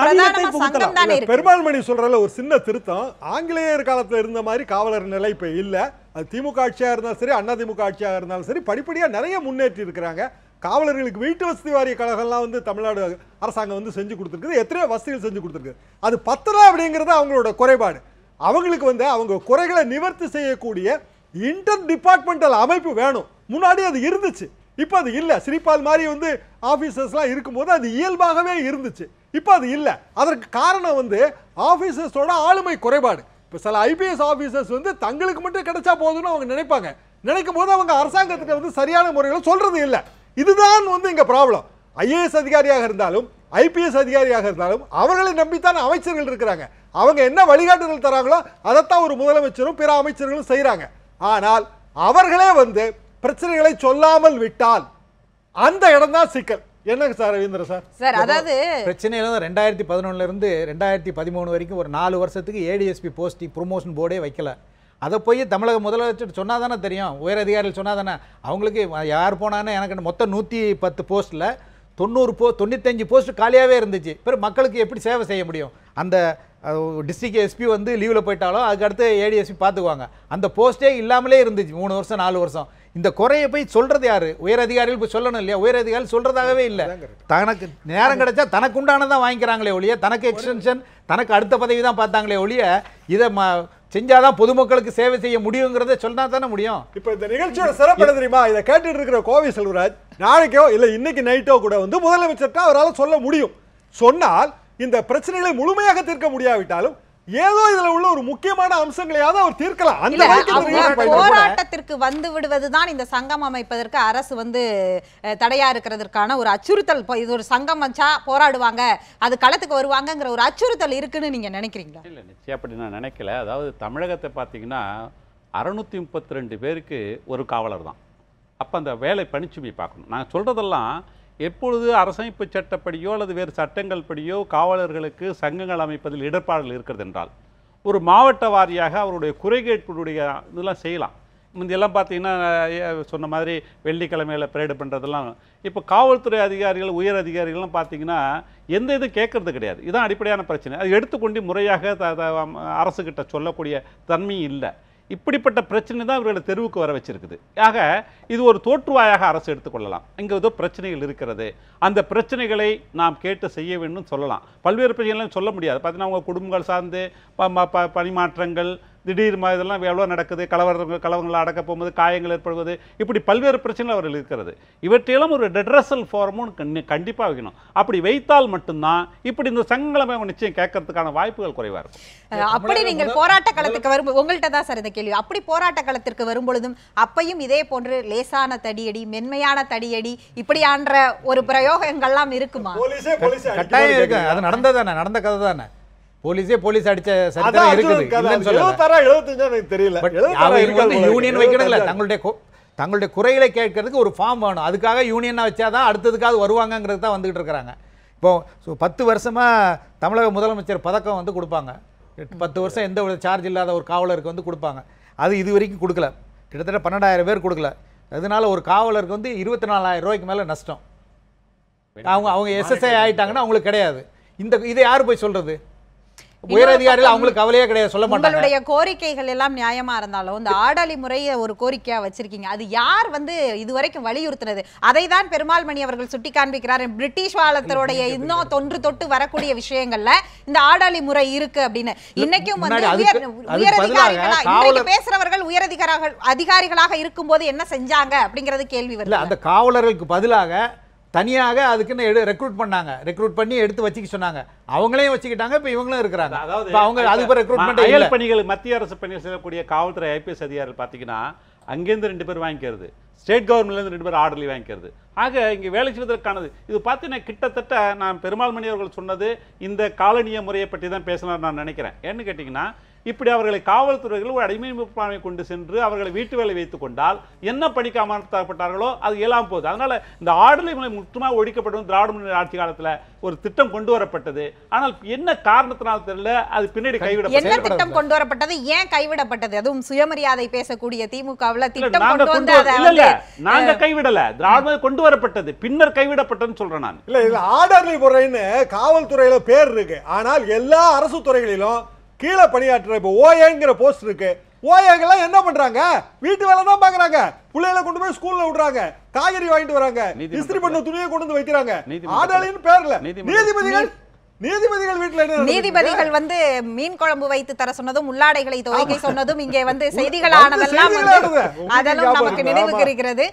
நவீனத்தை புகுத்தலாம். பெருமாள்மணி சொல்றதுல ஒரு சின்ன திருத்தம், ஆங்கிலேயர் காலத்துல இருந்த மாதிரி காவலர் நிலை இப்ப இல்ல. அது திமுக ஆட்சியா இருந்தாலும் சரி, அண்ணா திமுக ஆட்சியா இருந்தாலும் சரி, படிப்படியா நிறைய முன்னேற்றி இருக்கிறாங்க. காவலர்களுக்கு வீட்டு வசதி வாரிய கழகம்லாம் வந்து தமிழ்நாடு அரசாங்கம் வந்து செஞ்சு கொடுத்துருக்குது, எத்தனையோ வசதிகள் செஞ்சு கொடுத்துருக்கு. அது பத்தல அப்படிங்கிறது அவங்களோட குறைபாடு. அவங்களுக்கு வந்து அவங்க குறைகளை நிவர்த்தி செய்யக்கூடிய இன்டர் டிபார்ட்மெண்டல் அமைப்பு வேணும். முன்னாடி அது இருந்துச்சு, இப்போ அது இல்லை. ஸ்ரீபால் மாதிரி வந்து ஆஃபீஸர்ஸ்லாம் இருக்கும்போது அது இயல்பாகவே இருந்துச்சு, இப்போ அது இல்லை. அதற்கு காரணம் வந்து ஆஃபீஸர்ஸோட ஆளுமை குறைபாடு. இப்போ சில ஐபிஎஸ் ஆஃபீஸர்ஸ் வந்து தங்களுக்கு மட்டும் கிடைச்சா போதும்னு அவங்க நினைப்பாங்க. நினைக்கும் போது அவங்க அரசாங்கத்திட்ட வந்து சரியான முறையில் சொல்றது இல்லை. இதுதான் வந்து இங்க ப்ராப்ளம். ஐஏஎஸ் அதிகாரியாக இருந்தாலும் ஐபிஎஸ் அதிகாரியாக இருந்தாலும் அவர்களை நம்பித்தான் அமைச்சர்கள் இருக்கிறாங்க. அவங்க என்ன வழிகாட்டுதல் தராங்களோ அதைத்தான் ஒரு முதலமைச்சரும் பிற அமைச்சர்களும் செய்யறாங்க. ஆனால் அவர்களே வந்து பிரச்சனைகளை சொல்லாமல் விட்டால் அந்த இடம் தான் சிக்கல். என்னங்க சார் ரவீந்திர சார்? அதாவது பிரச்சனையில 2011 இருந்து 2013 வரைக்கும் ஒரு 4 வருஷத்துக்கு ஏடிஎஸ்பி போஸ்ட் ப்ரொமோஷன் போர்டே வைக்கல. அதை போய் தமிழக முதலமைச்சர் சொன்னால் தானே தெரியும், உயர் அதிகாரிகள் சொன்னால் தானே. அவங்களுக்கு யார் போனான்னு எனக்கு மொத்தம் 110 போஸ்ட்டில் 95 போஸ்ட் காலியாகவே இருந்துச்சு. பிறகு மக்களுக்கு எப்படி சேவை செய்ய முடியும்? அந்த டிஸ்ட்ரிக்ட் எஸ்பி வந்து லீவில் போயிட்டாலும் அதுக்கடுத்து ஏடிஎஸ்பி பார்த்துக்குவாங்க. அந்த போஸ்ட்டே இல்லாமலே இருந்துச்சு 3 வருஷம் 4 வருஷம். இந்த குறையை போய் சொல்கிறது யார்? உயர் அதிகாரிகள் போய் சொல்லணும் இல்லையா? உயர் அதிகாரிகள் சொல்கிறதாகவே இல்லை. தனக்கு நேரம் கிடைச்சா தனக்கு உண்டானதான் வாங்கிக்கிறாங்களே ஒழிய, தனக்கு எக்ஸ்டென்ஷன், தனக்கு அடுத்த பதவி தான் பார்த்தாங்களே ஒழிய, இதை செஞ்சாதான் பொதுமக்களுக்கு சேவை செய்ய முடியுங்கிறத சொன்னா தானே முடியும். இப்ப இந்த நிகழ்ச்சியோட சிறப்பு என்ன தெரியுமா? இதை கேட்டுட்டு இருக்கிற கோவை செல்வராஜ் நாளைக்கோ இல்ல இன்னைக்கு நைட்டோ கூட வந்து முதலமைச்சர்கிட்ட அவரால் சொல்ல முடியும். சொன்னால் இந்த பிரச்சனைகளை முழுமையாக தீர்க்க முடியாவிட்டாலும் ஏதோ இதுல உள்ள ஒரு முக்கியமான அம்சங்களையாவது அவர் தீர்க்கலாம். அந்த போராட்டத்திற்கு வந்து விடுவதுதான் இந்த சங்கம் அமைப்பதற்கு அரசு வந்து தடையா இருக்கிறதுக்கான ஒரு அச்சுறுத்தல். இது ஒரு சங்கம் வச்சா போராடுவாங்க, அது களத்துக்கு வருவாங்கங்கிற ஒரு அச்சுறுத்தல் இருக்குன்னு நீங்க நினைக்கிறீங்களா? இல்லை, நிச்சயம் அப்படி நான் நினைக்கல. அதாவது தமிழகத்தை பார்த்தீங்கன்னா 632 பேருக்கு ஒரு காவலர் தான். அப்போ அந்த வேலை பணிச்சுமை பார்க்கணும். நான் சொல்றதெல்லாம் எப்பொழுது அரசமைப்பு சட்டப்படியோ அல்லது வேறு சட்டங்கள் படியோ காவலர்களுக்கு சங்கங்கள் அமைப்பதில் இடர்பாடுகள் இருக்கிறது என்றால் ஒரு மாவட்ட வாரியாக அவருடைய குறைகேட்புடைய இதெல்லாம் செய்யலாம். முந்தையெல்லாம் பார்த்தீங்கன்னா சொன்ன மாதிரி வெள்ளிக்கிழமையில் பரேடு பண்ணுறதெல்லாம் இப்போ காவல்துறை அதிகாரிகள் உயர் அதிகாரிகள்லாம் பார்த்தீங்கன்னா எந்த இது கேட்கறது கிடையாது. இதுதான் அடிப்படையான பிரச்சனை. அது எடுத்துக்கொண்டு முறையாக அரசுக்கிட்ட சொல்லக்கூடிய தன்மையும் இல்லை. இப்படிப்பட்ட பிரச்சனை தான் இவர்களை தெருவுக்கு வர வச்சிருக்குது. ஆக இது ஒரு தோற்றுவாயாக அரசு எடுத்துக்கொள்ளலாம். இங்கே ஏதோ பிரச்சனைகள் இருக்கிறது, அந்த பிரச்சனைகளை நாம் கேட்டு செய்ய வேண்டும் சொல்லலாம். பல்வேறு பிரச்சனைகளும் சொல்ல முடியாது. பார்த்தீங்கன்னா அவங்க குடும்பங்கள் சார்ந்து பணிமாற்றங்கள், திடீர் இதெல்லாம் எவ்வளோ நடக்குது, கலவரங்களை அடக்க போகும்போது காயங்கள் ஏற்படுவது, இப்படி பல்வேறு பிரச்சனைகள் அவர்கள் இருக்கிறது. இவற்றையெல்லாம் ஒரு டெட்ரஸல் ஃபார்மும் கண்டிப்பாக வைக்கணும். அப்படி வைத்தால் மட்டும்தான் இப்படி இந்த சங்கங்களை நிச்சயம் கேட்கறதுக்கான வாய்ப்புகள் குறைவாக இருக்கும். அப்படி நீங்கள் போராட்ட களத்துக்கு வரும், உங்கள்கிட்ட தான் சார் இந்த கேள்வி, அப்படி போராட்ட களத்திற்கு வரும்பொழுதும் அப்பையும் இதே போன்று லேசான தடியடி, மென்மையான தடியடி, இப்படியான ஒரு பிரயோகங்கள்லாம் இருக்குமா? கட்டாயம் இருக்கு. அது நடந்ததானே, நடந்த கதை தானே. போலீஸ் அடிச்ச சரித்திரம் இருக்குது. இல்லன்னு சொல்லல. 75 தெரியல. யூனியன் வைக்கணும்ல, தங்களுடைய குறைகளை கேட்கறதுக்கு ஒரு ஃபார்ம் வேணும். அதுக்காக யூனியனாக வச்சாதான் அடுத்ததுக்காக வருவாங்கங்கிறது தான் வந்துகிட்டு இருக்கிறாங்க. இப்போ 10 வருஷமாக தமிழக முதலமைச்சர் பதக்கம் வந்து கொடுப்பாங்க. 10 வருஷம் எந்த ஒரு சார்ஜ் இல்லாத ஒரு காவலருக்கு வந்து கொடுப்பாங்க. அது இது வரைக்கும் கொடுக்கல. கிட்டத்தட்ட 12,000 பேர் கொடுக்கல. அதனால ஒரு காவலருக்கு வந்து 24,000 ரூபாய்க்கு மேலே நஷ்டம். அவங்க எஸ்எஸ்ஐ ஆயிட்டாங்கன்னா அவங்களுக்கு கிடையாது. இதை யார் போய் சொல்றது? உயரதிகாரிகள் அவங்களுக்கு கவலையே கிடையாது, சொல்ல மாட்டாங்க. உங்களுடைய கோரிக்கைகள் எல்லாம் நியாயமா இருந்தாலும் இந்த ஆடலி முறையை ஒரு கோரிக்கையா வச்சிருக்கீங்க. அது யார் வந்து இதுவரைக்கும் வலியுறுத்தினது? அதை தான் பெருமாள் மணி அவர்கள் சுட்டி காண்பிக்கிறார். பிரிட்டிஷ் காலத்தருடைய இன்னும் தொன்று வரக்கூடிய விஷயங்கள்ல இந்த ஆடலி முறை இருக்கு அப்படின்னு. இன்னைக்கும் வந்து உயரதிகாரிகளா பேசுறவர்கள் அதிகாரிகளாக இருக்கும்போது என்ன செஞ்சாங்க அப்படிங்கிறது கேள்வி வருது. அந்த காவலர்களுக்கு பதிலாக தனியாக அதுக்குன்னு ரெக்ரூட் பண்ணாங்க. ரெக்ரூட் பண்ணி எடுத்து வச்சுக்க சொன்னாங்க. அவங்களையும் வச்சுக்கிட்டாங்க. இப்போ இவங்களும் இருக்கிறாங்க. அவங்க அதுக்கு ரெக்ரூட்மெண்ட் அயல் பணிகள் மத்திய அரசு பணிகள் செய்யக்கூடிய காவல்துறை ஐபிஎஸ் அதிகாரிகள் பார்த்தீங்கன்னா அங்கேருந்து 2 பேர் வாங்கிக்கிறது, ஸ்டேட் கவர்மெண்ட்லேருந்து 2 பேர் ஆர்டர்லி வாங்கிக்கிறது. ஆக இங்கே வேலை செய்வதற்கானது இது பார்த்தீங்கன்னா கிட்டத்தட்ட நான் பெருமாள் மணி அவர்கள் சொன்னது இந்த காலனிய முறையை பற்றி தான் பேசலாம் நான் நினைக்கிறேன். ஏன்னு கேட்டிங்கன்னா இப்படி அவர்களை காவல்துறைகள் ஒரு அடிமை முப்பாமை கொண்டு சென்று அவர்களை வீட்டு வேலை வைத்துக் கொண்டால் என்ன பணிக்கு அமர்த்தப்பட்டார்களோ அது இயலாம போகுது. அதனால இந்த ஆடலை முறை முற்றுமாக ஒழிக்கப்படும் திராவிட முன்னேற்ற ஆட்சி காலத்துல ஒரு திட்டம் கொண்டு வரப்பட்டது. ஆனால் என்ன காரணத்தினால் தெரியல அது பின்னாடி கைவிடப்பட்டது. என்ன திட்டம் கொண்டு வரப்பட்டது, ஏன் கைவிடப்பட்டது? அதுவும் சுயமரியாதை பேசக்கூடிய திமுகவுல திட்டம் கொண்டு வந்து நாங்க கைவிடல, திராவிட கொண்டு வரப்பட்டது பின்னர் கைவிடப்பட்டதுன்னு சொல்றேன் நான். இல்ல இது ஆர்டர்லி முறைன்னு காவல்துறையில பேர் இருக்கு. ஆனால் எல்லா அரசு துறைகளிலும் கீழே பணியாற்றுற இப்போ ஓஏங்கிற போஸ்ட் இருக்கு. ஓஏங்கெல்லாம் என்ன பண்றாங்க? வீட்டு வேலை தான் பாக்குறாங்க. பிள்ளைகளை கொண்டு போய் ஸ்கூல்ல விடுறாங்க, காய்கறி வாங்கிட்டு வராங்க, இஸ்திரி பண்ண துணியை கொண்டு வந்து வைக்கிறாங்க. ஆர்டர்லின்னு பேர்ல நீதிபதிகள் வீட்டுல நீதிபதிகள் வந்து மீன் குழம்பு வைத்து தர சொன்னதும் உள்ளாடைகளை துவைக்க சொன்னதும் இங்கே வந்து செய்திகளானதெல்லாம் அதெல்லாம் நமக்கு நினைவுக்கு இருக்கிறது.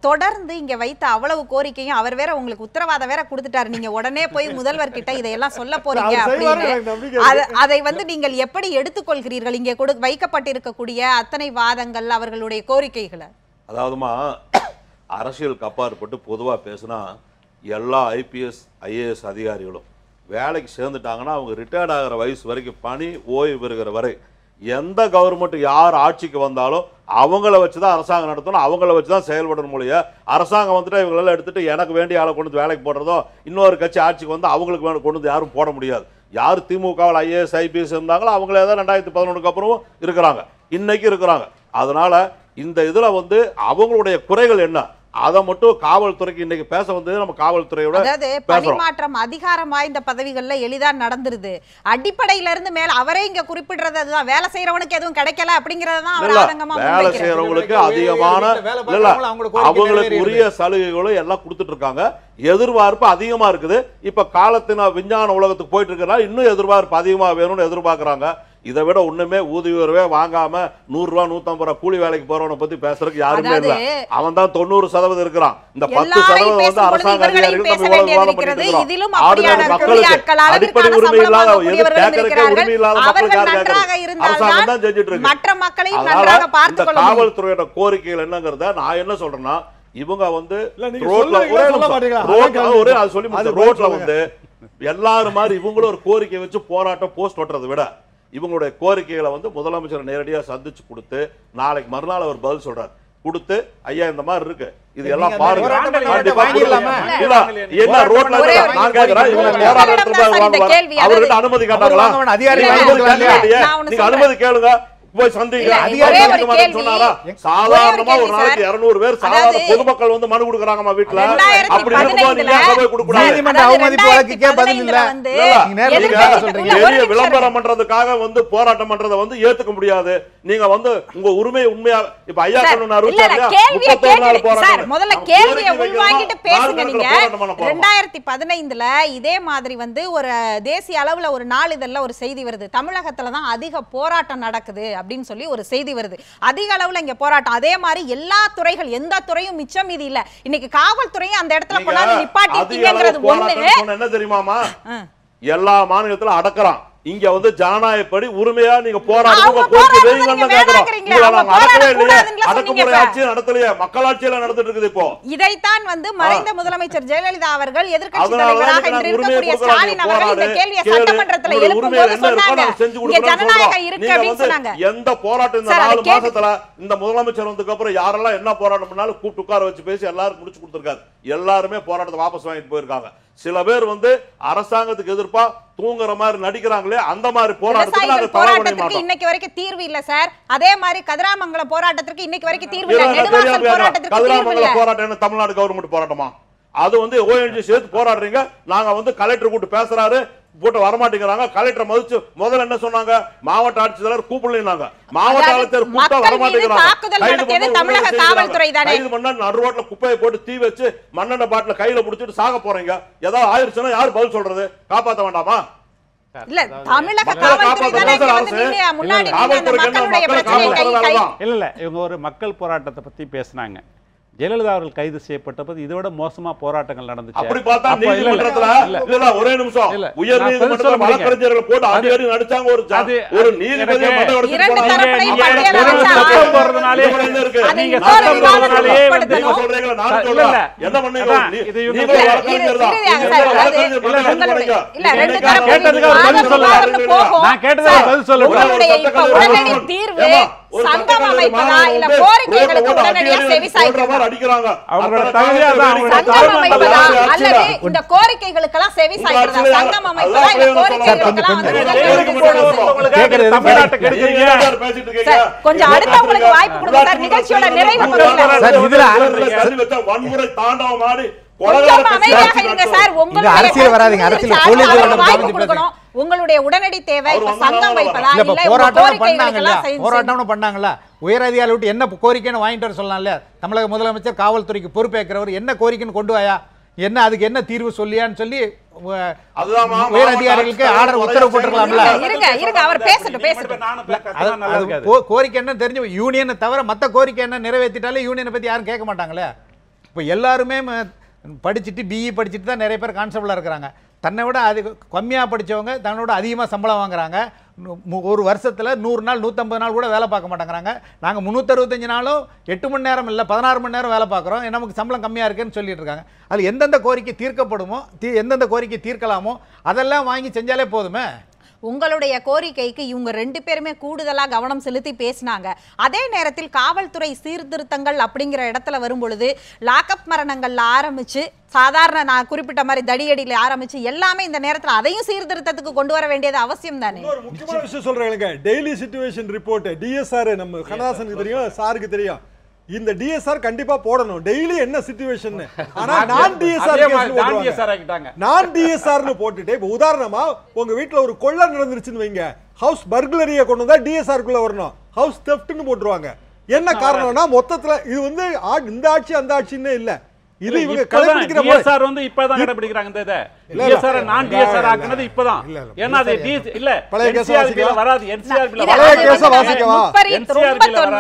தொடர்ந்து இங்க வைத்த அவ்வளவு கோரிக்கையும் அவர் வேற உங்களுக்கு உத்தரவாதம் வேற கொடுத்துட்டாரு. நீங்க உடனே போய் முதல்வர் கிட்ட இதெல்லாம் சொல்ல போறீங்க அப்படின்னு. அதை வந்து நீங்கள் எப்படி எடுத்துக்கொள்கிறீர்கள்? இங்கே வைக்கப்பட்டிருக்கக்கூடிய அத்தனை வாதங்கள், அவர்களுடைய கோரிக்கைகளை. அதாவதுமா அரசியலுக்கு அப்பாற்பட்டு பொதுவா பேசினா எல்லா ஐபிஎஸ் ஐஏஎஸ் அதிகாரிகளும் வேலைக்கு சேர்ந்துட்டாங்கன்னா அவங்க ரிட்டையர்ட் ஆகிற வயசு வரைக்கும் பணி ஓய்வு பெறுகிற வரை எந்த கவர்மெண்ட் யார் ஆட்சிக்கு வந்தாலும் அவங்கள வச்சுதான் அரசாங்கம் நடத்தணும், அவங்கள வச்சுதான் செயல்படணும். மொழிய அரசாங்கம் வந்துட்டு இவங்களெல்லாம் எடுத்துட்டு எனக்கு வேண்டிய ஆளை கொண்டு வந்து வேலைக்கு போடுறதோ இன்னொரு கட்சி ஆட்சிக்கு வந்து அவங்களுக்கு கொண்டு வந்து யாரும் போட முடியாது. யார் திமுகவில் ஐஏஎஸ் ஐபிஎஸ் இருந்தாங்களோ அவங்களே தான் 2011 அப்புறமும் இருக்கிறாங்க, இன்னைக்கு இருக்கிறாங்க. அதனால இந்த இதுல வந்து அவங்களுடைய குறைகள் என்ன அதை மட்டும் காவல்துறைக்கு இன்னைக்கு பேச வந்தது. நம்ம காவல்துறையோட அதாவது பணிமாற்றம் அதிகாரம் வாய்ந்த பதவிகள்ல எளிதா நடந்துருது. அடிப்படையில இருந்து மேல அவரே இங்க குறிப்பிடுறது அதுதான், வேலை செய்யறவனுக்கு எதுவும் கிடைக்கல அப்படிங்கறதுதான் அவர் ஆதங்கமா வேலை செய்யறவங்களுக்கு அதிகமான அவங்களுக்கு உரிய சலுகைகளும் எல்லாம் கொடுத்துட்டு இருக்காங்க. எதிர்பார்ப்பு அதிகமா இருக்குது. இப்ப காலத்தின விஞ்ஞான உலகத்துக்கு போயிட்டு இருக்கிறனால இன்னும் எதிர்பார்ப்பு அதிகமா வேணும்னு எதிர்பார்க்கறாங்க. இதை விட ஒண்ணுமே ஊதிய வாங்காம 100 ரூபா 150 ரூபா கூலி வேலைக்கு போறவனை பத்தி பேசுறதுக்கு யாருமே இல்ல. அவன் தான் 90% இருக்கிறான். இந்த 10% வந்து அரசாங்க அதிகாரிகள் நம்ம இவ்வளவு வேலை பண்ணிட்டு இருக்கோம். ஆளுநர் மக்களுக்கு அடிப்படை உரிமை இல்லாத கேட்கறதுக்கு உரிமை இல்லாத மக்களுக்கு அரசாங்கம் தான் செஞ்சுட்டு இருக்கு. இந்த காவல்துறையோட கோரிக்கைகள் என்னங்கிறத நான் என்ன சொல்றேன்னா இவங்க வந்து ரோட்ல வந்து எல்லாரும் மாதிரி இவங்களும் ஒரு கோரிக்கை வச்சு போராட்டம் போஸ்ட் ஓட்டுறதை விட இவங்களுடைய கோரிக்கைகளை வந்து முதலமைச்சர் நேரடியாக சந்திச்சு கொடுத்து நாளைக்கு மறுநாள் அவர் பதில் சொல்றாரு கொடுத்து ஐயா இந்த மாதிரி இருக்கு இது எல்லாம் பாருங்க என்ன ரோட்ல நான் கேக்குறேன் இவங்க போராட்டம் அவர்கிட்ட அனுமதி கேட்டாங்களா? நீங்க அனுமதி கேளுங்க போய் சந்திங்க. சொன்னாரா சாதாரணமா ஒரு நாளைக்கு 200 பேர் சாதாரண பொதுமக்கள் வந்து மனு கொடுக்கறாங்கமா வீட்டுல. அப்படி இருக்கும்போது நீங்க அங்க போய் கொடுக்க கூடாது. நீதிமன்ற அவமதிப்பு வழக்குக்கே பதில் இல்ல. பெரிய விளம்பரம் பண்றதுக்காக வந்து போராட்டம் பண்றதை வந்து ஏத்துக்க முடியாது. நீங்க வந்து உங்க உரிமை உண்மையா இப்ப ஐயா சொன்னாரு 31 நாள் போராட்டம். முதல்ல கேள்வியை உள்வாங்கிட்டு பேசுங்க. நீங்க 2015ல இதே மாதிரி வந்து ஒரு தேசிய அளவுல ஒரு நாளிதழ்ல ஒரு செய்தி வருது, தமிழகத்துல தான் அதிக போராட்டம் நடக்குது அப்படின்னு சொல்லி ஒரு செய்தி வருது. அதிக அளவுல இங்க போராட்டம். அதே மாதிரி எல்லா துறைகள் எந்த துறையும் மிச்சம் மீதி இல்ல. இன்னைக்கு காவல்துறையும் அந்த இடத்துல கொண்டாந்து நிப்பாட்டி இருக்கீங்கங்கிறது ஒண்ணு. என்ன தெரியுமாமா? எல்லா மாநிலத்திலும் அடக்குறான். இங்க வந்து ஜனநாயகப்படி உரிமையா நீங்க போராடுங்க, கோரிக்கை வைங்கன்னு கேக்குறோம். அடக்குமுறை ஆட்சி நடத்தலையே, மக்களாட்சியில நடந்துட்டு இருக்குது. இப்போ இதைத்தான் வந்து மறைந்த முதலமைச்சர் ஜெயலலிதா அவர்கள் எதிர்க்கட்சி தலைவராக இருக்கக்கூடிய ஸ்டாலின் அவர்கள் இந்த கேள்வியை சட்டமன்றத்துல எழுப்பும்போது சொன்னாங்க, இங்க ஜனநாயகம் இருக்கு அப்படின்னு சொன்னாங்க. எந்த போராட்டம் இந்த 4 மாசத்துல இந்த முதலமைச்சர் வந்ததுக்கு அப்புறம் யாரெல்லாம் என்ன போராட்டம் பண்ணாலும் கூப்பிட்டு உட்கார வச்சு பேசி எல்லாரும் முடிச்சு கொடுத்திருக்காரு. எல்லாருமே போராட்டத்தை வாபஸ் வாங்கிட்டு போயிருக்காங்க. சில பேர் வந்து அரசாங்கத்துக்கு எதிர்ப்பா தூங்குற மாதிரி நடிக்கிறாங்களே, அந்த மாதிரி போராட்டத்துக்கு இன்னைக்கு வரைக்கும் தீர்வு இல்ல சார். அதே மாதிரி கதிராமங்கலம் போராட்டத்துக்கு இன்னைக்கு வரைக்கும் தீர்வு இல்ல. நெடுவாசல் போராட்டத்துக்கு கதிராமங்கலம் போராட்டம் என்ன தமிழ்நாடு கவர்மெண்ட் போராட்டமா? அது வந்து ஓஎன்ஜி சேர்த்து போராடுறீங்க. நாங்க வந்து கலெக்டர் கூப்பிட்டு பேசுறாரு, போட்டு வரமாட்டேங்கிறாங்க. கலெக்டர் மதிச்சு முதல்ல என்ன சொன்னாங்க, மாவட்ட ஆட்சித்தலைவர் கூப்பிடலனாங்க. மாவட்ட ஆட்சித்தலைவர் கூப்பிட்டா வரமாட்டேங்கிறாங்க. தமிழக காவல்துறை தானே கைது பண்ணா நடு ரோட்ல குப்பையை போட்டு தீ வச்சு மண்ணெண்ண பாட்டில கையில புடிச்சிட்டு சாக போறீங்க. ஏதாவது ஆயிருச்சுன்னா யார் பதில் சொல்றது? காப்பாத்த வேண்டாமா? இல்ல தமிழக காவல்துறை தானே முன்னாடி மக்களுடைய பிரச்சனையை இல்ல இவங்க ஒரு மக்கள் போராட்டத்தை பத்தி பேசினாங்க. ஜெயலலிதா அவர்கள் கைது செய்யப்பட்டபோது இதோட மோசமா போராட்டங்கள் நடந்துச்சு. அப்படி பார்த்தா நீதிமன்றத்துல இல்ல ஒரே நிமிஷம் உயர் நீதிமன்றத்துல வழக்கறிஞர்கள் போட்டு அடிக்கடி நடிச்சாங்க. ஒரு நீதிபதியை மண்ட உடைச்சு சட்டம் போறதுனாலே நீங்க சட்டம் போறதுனாலே நீங்க சொல்றீங்களா? நான் சொல்றேன் என்ன பண்ணீங்க? நீங்க வழக்கறிஞர் தான். இல்ல ரெண்டு தரப்பு கேட்டதுக்கு பதில் சொல்லுங்க. நான் கேட்டதுக்கு பதில் சொல்லுங்க. இப்ப உடனடி தீர்வு சங்கம் அமைப்பதா இல்ல கோரிக்கைகளுக்கு உடனடியா செவிசாய்க்கிறதா? அடிக்குறாங்க. அவங்களோட தகுதியா தான் சங்கம் அமைப்பதா அல்லது இந்த கோரிக்கைகளுக்கு எல்லாம் செவிசாய்க்கிறதா? சங்கம் அமைப்பதா இல்ல கோரிக்கைகளுக்கு எல்லாம் தமிழ்நாட்டை கெடுக்கிறீங்க. கொஞ்சம் அடுத்தவங்களுக்கு வாய்ப்பு கொடுங்க சார். நிகழ்ச்சியோட நிறைவு பகுதியில வன்முறை தாண்டவமாடி உங்களுடைய உடனடி தேவை சங்கம் வைப்பதா இல்ல போராட்டம் பண்ணாங்கல்ல, உயர் அதிகாரி விட்டு என்ன கோரிக்கைன்னு வாங்கிட்டு வர சொல்லலாம்ல. தமிழக முதலமைச்சர் காவல்துறைக்கு பொறுப்பேற்கிறவர் என்ன கோரிக்கைன்னு கொண்டு வாயா, என்ன அதுக்கு என்ன தீர்வு சொல்லியான்னு சொல்லி உயர் அதிகாரிகளுக்கு ஆர்டர் உத்தரவு போட்டுருக்கலாம்ல. அவர் பேசட்டும். கோரிக்கை என்ன தெரிஞ்சு யூனியனை தவிர மற்ற கோரிக்கை என்ன நிறைவேற்றிட்டாலே யூனியனை பத்தி யாரும் கேட்க மாட்டாங்களே. இப்போ எல்லாருமே படிச்சுட்டு பிஇ படிச்சுட்டு தான் நிறைய பேர் கான்ஸ்டபிளாக இருக்கிறாங்க. தன்னை விட கம்மியாக படித்தவங்க தன்னோட அதிகமாக சம்பளம் வாங்குறாங்க. ஒரு வருஷத்தில் 100 நாள் 150 நாள் கூட வேலை பார்க்க மாட்டேங்கிறாங்க. நாங்கள் 365 நாளும் 8 மணி நேரம் இல்லை 16 மணி நேரம் வேலை பார்க்குறோம், நமக்கு சம்பளம் கம்மியாக இருக்குன்னு சொல்லிட்டு இருக்காங்க. அதில் எந்தெந்த கோரிக்கை தீர்க்கப்படுமோ எந்தெந்த கோரிக்கை தீர்க்கலாமோ அதெல்லாம் வாங்கி செஞ்சாலே போதுமே. உங்களுடைய கோரிக்கைக்கு இவங்க 2 பேருமே கூடுதலா கவனம் செலுத்தி பேசினாங்க. அதே நேரத்தில் காவல்துறை சீர்திருத்தங்கள் அப்படிங்கிற இடத்துல வரும்பொழுது லாக்அப் மரணங்கள்ல ஆரம்பிச்சு சாதாரண நான் குறிப்பிட்ட மாதிரி தடியடியில ஆரம்பிச்சு எல்லாமே இந்த நேரத்தில் அதையும் சீர்திருத்தத்துக்கு கொண்டு வர வேண்டியது அவசியம் தானே. ஒரு முக்கியமான விஷயம் சொல்றேன், டெய்லி சிச்சுவேஷன் ரிப்போர்ட் டிஎஸ்ஆர் நம்ம கண்ணதாசனுக்கு தெரியும், சாருக்கு தெரியும். இந்த டிஎஸ்ஆர் கண்டிப்பா போடணும், டெய்லி என்ன சிச்சுவேஷன். ஆனா நான் டிஎஸ்ஆர்னு போட்டுட்டு இப்ப உதாரணமா உங்க வீட்டுல ஒரு கொள்ளை நடந்துருச்சுன்னு வைங்க, ஹவுஸ் பர்குலரியை கொண்டு வந்தா டிஎஸ்ஆருக்குள்ள வரணும், ஹவுஸ் தெஃப்ட்னு போட்டுருவாங்க. என்ன காரணம்னா மொத்தத்துல இது வந்து இந்த ஆட்சி அந்த ஆட்சின்னு இல்ல, இது இவங்க கடைபிடிக்கிற டிஎஸ்ஆர் வந்து இப்பதான் கடைபிடிக்கிறாங்க. இந்த டிஎஸ்ஆர் நான் டிஎஸ்ஆர் ஆக்குனது இப்பதான். ஏன்னா அது இல்ல பழைய கேஸ் வராது. என்சிஆர்பில பழைய கேஸ் வாசிக்கவா?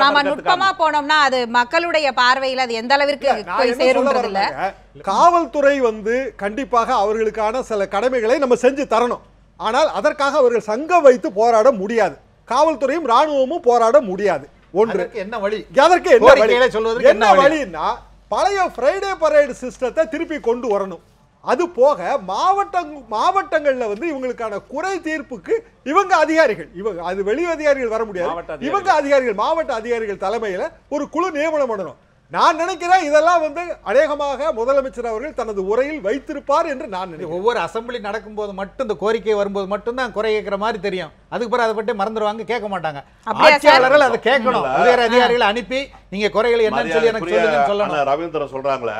நாம நுட்பமா போனோம்னா அது மக்களுடைய பார்வையில் அது எந்த அளவிற்கு போய் சேரும்ன்றது இல்ல. காவல்துறை வந்து கண்டிப்பாக அவர்களுக்கான சில கடமைகளை நம்ம செஞ்சு தரணும். ஆனால் அதற்காக அவர்கள் சங்கம் வைத்து போராட முடியாது. காவல்துறையும் ராணுவமும் போராட முடியாது. ஒன்று என்ன வழி, அதற்கு என்ன வழின்னா பழைய ஃப்ரைடே பரேடு சிஸ்டத்தை திருப்பி கொண்டு வரணும். அது போக மாவட்டங்கள்ல வந்து இவங்களுக்கான குறை தீர்ப்புக்கு இவங்க அதிகாரிகள், இவங்க அது வெளி அதிகாரிகள் வர முடியாது, இவங்க அதிகாரிகள் மாவட்ட அதிகாரிகள் தலைமையில ஒரு குழு நியமனம் பண்ணணும். நான் நினைக்கிறேன் இதெல்லாம் வந்து அநேகமாக முதலமைச்சர் அவர்கள் தனது உரையில் வைத்திருப்பார் என்று நான் நினைக்கிறேன். ஒவ்வொரு அசம்பிளி நடக்கும்போது மட்டும் இந்த கோரிக்கை வரும்போது மட்டும் தான் குறை கேட்கிற மாதிரி தெரியும். அதுக்கு பிறகு அதை பற்றி மறந்துடுவாங்க, கேட்க மாட்டாங்க. ஆட்சியாளர்கள் அதை கேட்கணும், உயர் அதிகாரிகளை அனுப்பி நீங்க குறைகள் என்னன்னு சொல்லி எனக்கு சொல்லுங்கன்னு சொல்லணும். ரவீந்திரன் சொல்றாங்களே,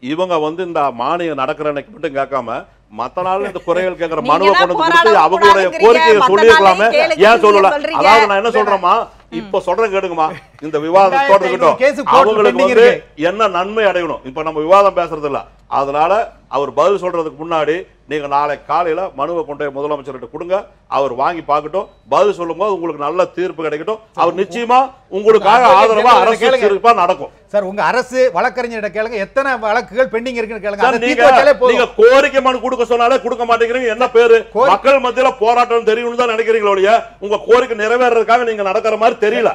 இவங்க வந்து இந்த மானியம் நடக்கிற அன்னைக்கு மட்டும் கேட்காம மத்த நாள் இந்த குறைகள் கேட்கிற மனுவை கொண்டு வந்து அவங்களுடைய கோரிக்கையை சொல்லிருக்கலாமே, ஏன் சொல்லல? அதாவது நான் என்ன சொல்றேமா, இப்ப சொல்றேன் கேடுங்கம்மா, இந்த விவாதம் தொடர்ந்துட்டோம், அவங்களுக்கு வந்து என்ன நன்மை அடையணும். இப்ப நம்ம விவாதம் பேசுறது இல்ல, அதனால அவர் பதில் சொல்றதுக்கு முன்னாடி நீங்க நாளை காலையில மனுவை கொண்டு முதலமைச்சர்கிட்ட கொடுங்க, அவர் வாங்கி பார்க்கட்டும், பதில் சொல்லும்போது உங்களுக்கு நல்ல தீர்ப்பு கிடைக்கட்டும். அவர் நிச்சயமா உங்களுக்காக ஆதரவா அரசு தீர்ப்பா நடக்கும். சார் உங்க அரசு வழக்கறிஞரிடம் கேளுங்க, எத்தனை வழக்குகள் பெண்டிங் இருக்குன்னு கேளுங்க. நீங்க கோரிக்கை மனு கொடுக்க சொன்னாலே கொடுக்க மாட்டேங்கிறீங்க. என்ன பேரு? மக்கள் மத்தியில போராட்டம் தெரியும்னு தான் நினைக்கிறீங்களோ இல்லையா? உங்க கோரிக்கை நிறைவேறதுக்காக நீங்க நடக்கிற மாதிரி தெரியல.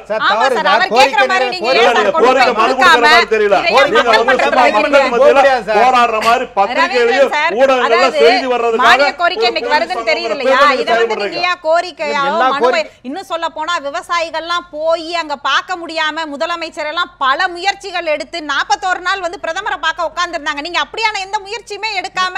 கோரிக்கை மனு கொடுக்கிற மாதிரி தெரியல. நீங்க மக்கள் மத்தியில போராடுற மாதிரி பத்திரிகையிலையும் ஊடகங்கள்ல செய்தி வர்றதுக்காக கோரிக்கை இன்னைக்கு வருதுன்னு தெரியுது இல்லையா? இத வந்து நீங்க ஏன் கோரிக்கையாவோ மனுவை இன்னும் சொல்ல போனா விவசாயிகள்லாம் போய் அங்க பார்க்க முடியாம முதலமைச்சர் எல்லாம் பல முயற்சிகள் எடுத்து 41 நாள் வந்து பிரதமரை பார்க்க உட்கார்ந்திருந்தாங்க. நீங்க அப்படியான எந்த முயற்சியுமே எடுக்காம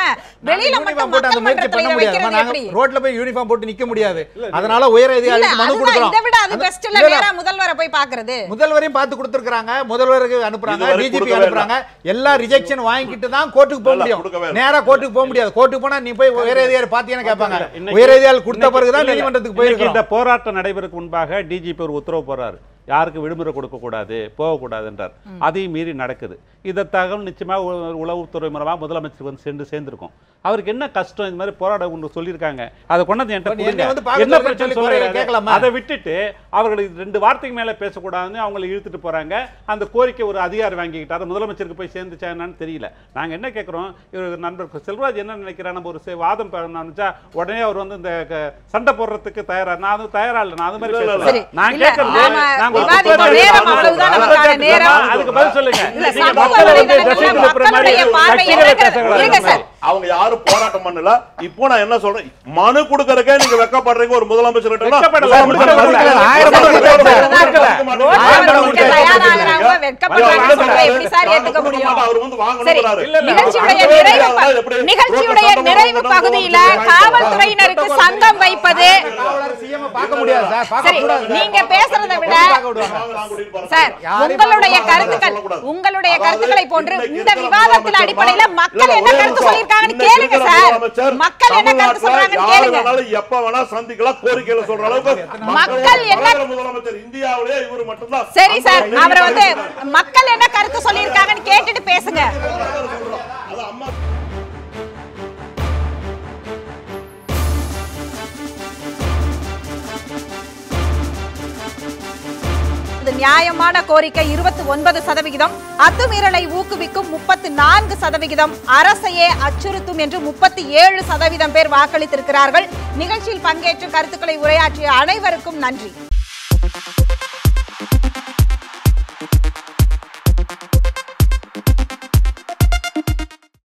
வெளியில மட்டும் மக்கள் மன்றத்துல வைக்கிறது எப்படி? ரோட்ல போய் யூனிஃபார்ம் போட்டு நிக்க முடியாது. அதனால உயர் அதிகாரிக்கு மனு கொடுக்கறோம். இதை விட அது பெஸ்ட் இல்ல வேற முதல்வரை போய் பார்க்கிறது. முதல்வரையும் பார்த்து கொடுத்திருக்காங்க, முதல்வருக்கு அனுப்புறாங்க, டிஜிபி அனுப்புறாங்க. எல்லா ரிஜெக்ஷன் வாங்கிட்டு தான் கோர்ட்டுக்கு போக முடியும். நேரா கோர்ட்டுக்கு போக முடியாது. கோர்ட்டுக்கு போனா நீ போய் உயர் அதிகாரி பாத்தியான்னு கேட்பாங்க. உயர் அதிகாரி கொடுத்த பிறகு தான் நீதிமன்றத்துக்கு போயிருக்கோம். இந்த போராட்டம் நடைபெறக்கு முன்பாக டிஜிபி ஒரு உத்தரவு போறாரு, யாருக்கு விடுமுறை கொடுக்க கூடாது, போகக்கூடாது என்றார். அதையும் மீறி நடக்குது. இந்த தகவல் நிச்சயமா உளவுத்துறை மூலமா முதலமைச்சர் வந்து சேர்ந்திருக்கும். அவருக்கு என்ன கஷ்டம், இந்த மாதிரி போராட சொல்லியிருக்காங்க, அதை கொண்டாந்து என்ன பிரச்சனை சொல்ல, அதை விட்டுட்டு அவர்கள் 2 வார்த்தைக்கு மேல பேசக்கூடாதுன்னு அவங்களை இழுத்துட்டு போறாங்க. அந்த கோரிக்கை ஒரு அதிகாரி வாங்கிக்கிட்டாரு, முதலமைச்சருக்கு போய் சேர்ந்துச்சா என்னன்னு தெரியல. நாங்க என்ன கேட்கிறோம், இவர் நண்பர் செல்வராஜ் என்ன நினைக்கிறார், நம்ம ஒரு வாதம் நினைச்சா உடனே அவர் வந்து இந்த சண்டை போடுறதுக்கு தயாரா? நான் அது தயாரா இல்லை. நான் அது மாதிரி பேசல. நான் கேட்கறது அதுக்கு பதில் சொல்லுங்க. அவங்க யாரும் போராட்டம் பண்ணல. இப்போ நான் என்ன சொல்றேன், மனு கொடுக்கறதுக்கே நீங்க வெக்கப்படுறீங்க ஒரு முதலமைச்சர். நிகழ்ச்சியுடைய நிறைவு பகுதியில காவல்துறையினருக்கு சங்கம் வைப்பது நீங்க பேசுறதை விட சார் உங்களுடைய கருத்துக்களை போன்று இந்த விவாதத்தின் அடிப்படையில மக்கள் என்ன கருத்து சொல்லிருக்காங்கன்னு கேளுங்க சார். மக்கள் என்ன கருத்து சொல்றாங்கன்னு கேளுங்க. எப்ப வேணா சந்திக்கலாம், கோரிக்கையில சொல்ற அளவுக்கு மக்கள் என்ன முதலமைச்சர் இந்தியாவிலே இவர் மட்டும்தான். சரி சார், அவரை வந்து மக்கள் என்ன கருத்து சொல்லிருக்காங்கன்னு கேட்டுட்டு பேசுங்க. நியாயமான கோரிக்கை 29%, அத்துமீறலை ஊக்குவிக்கும் 34%, அரசையே அச்சுறுத்தும் என்று 37% பேர் வாக்களித்திருக்கிறார்கள். நிகழ்ச்சியில் பங்கேற்று கருத்துக்களை உரையாற்றிய அனைவருக்கும் நன்றி.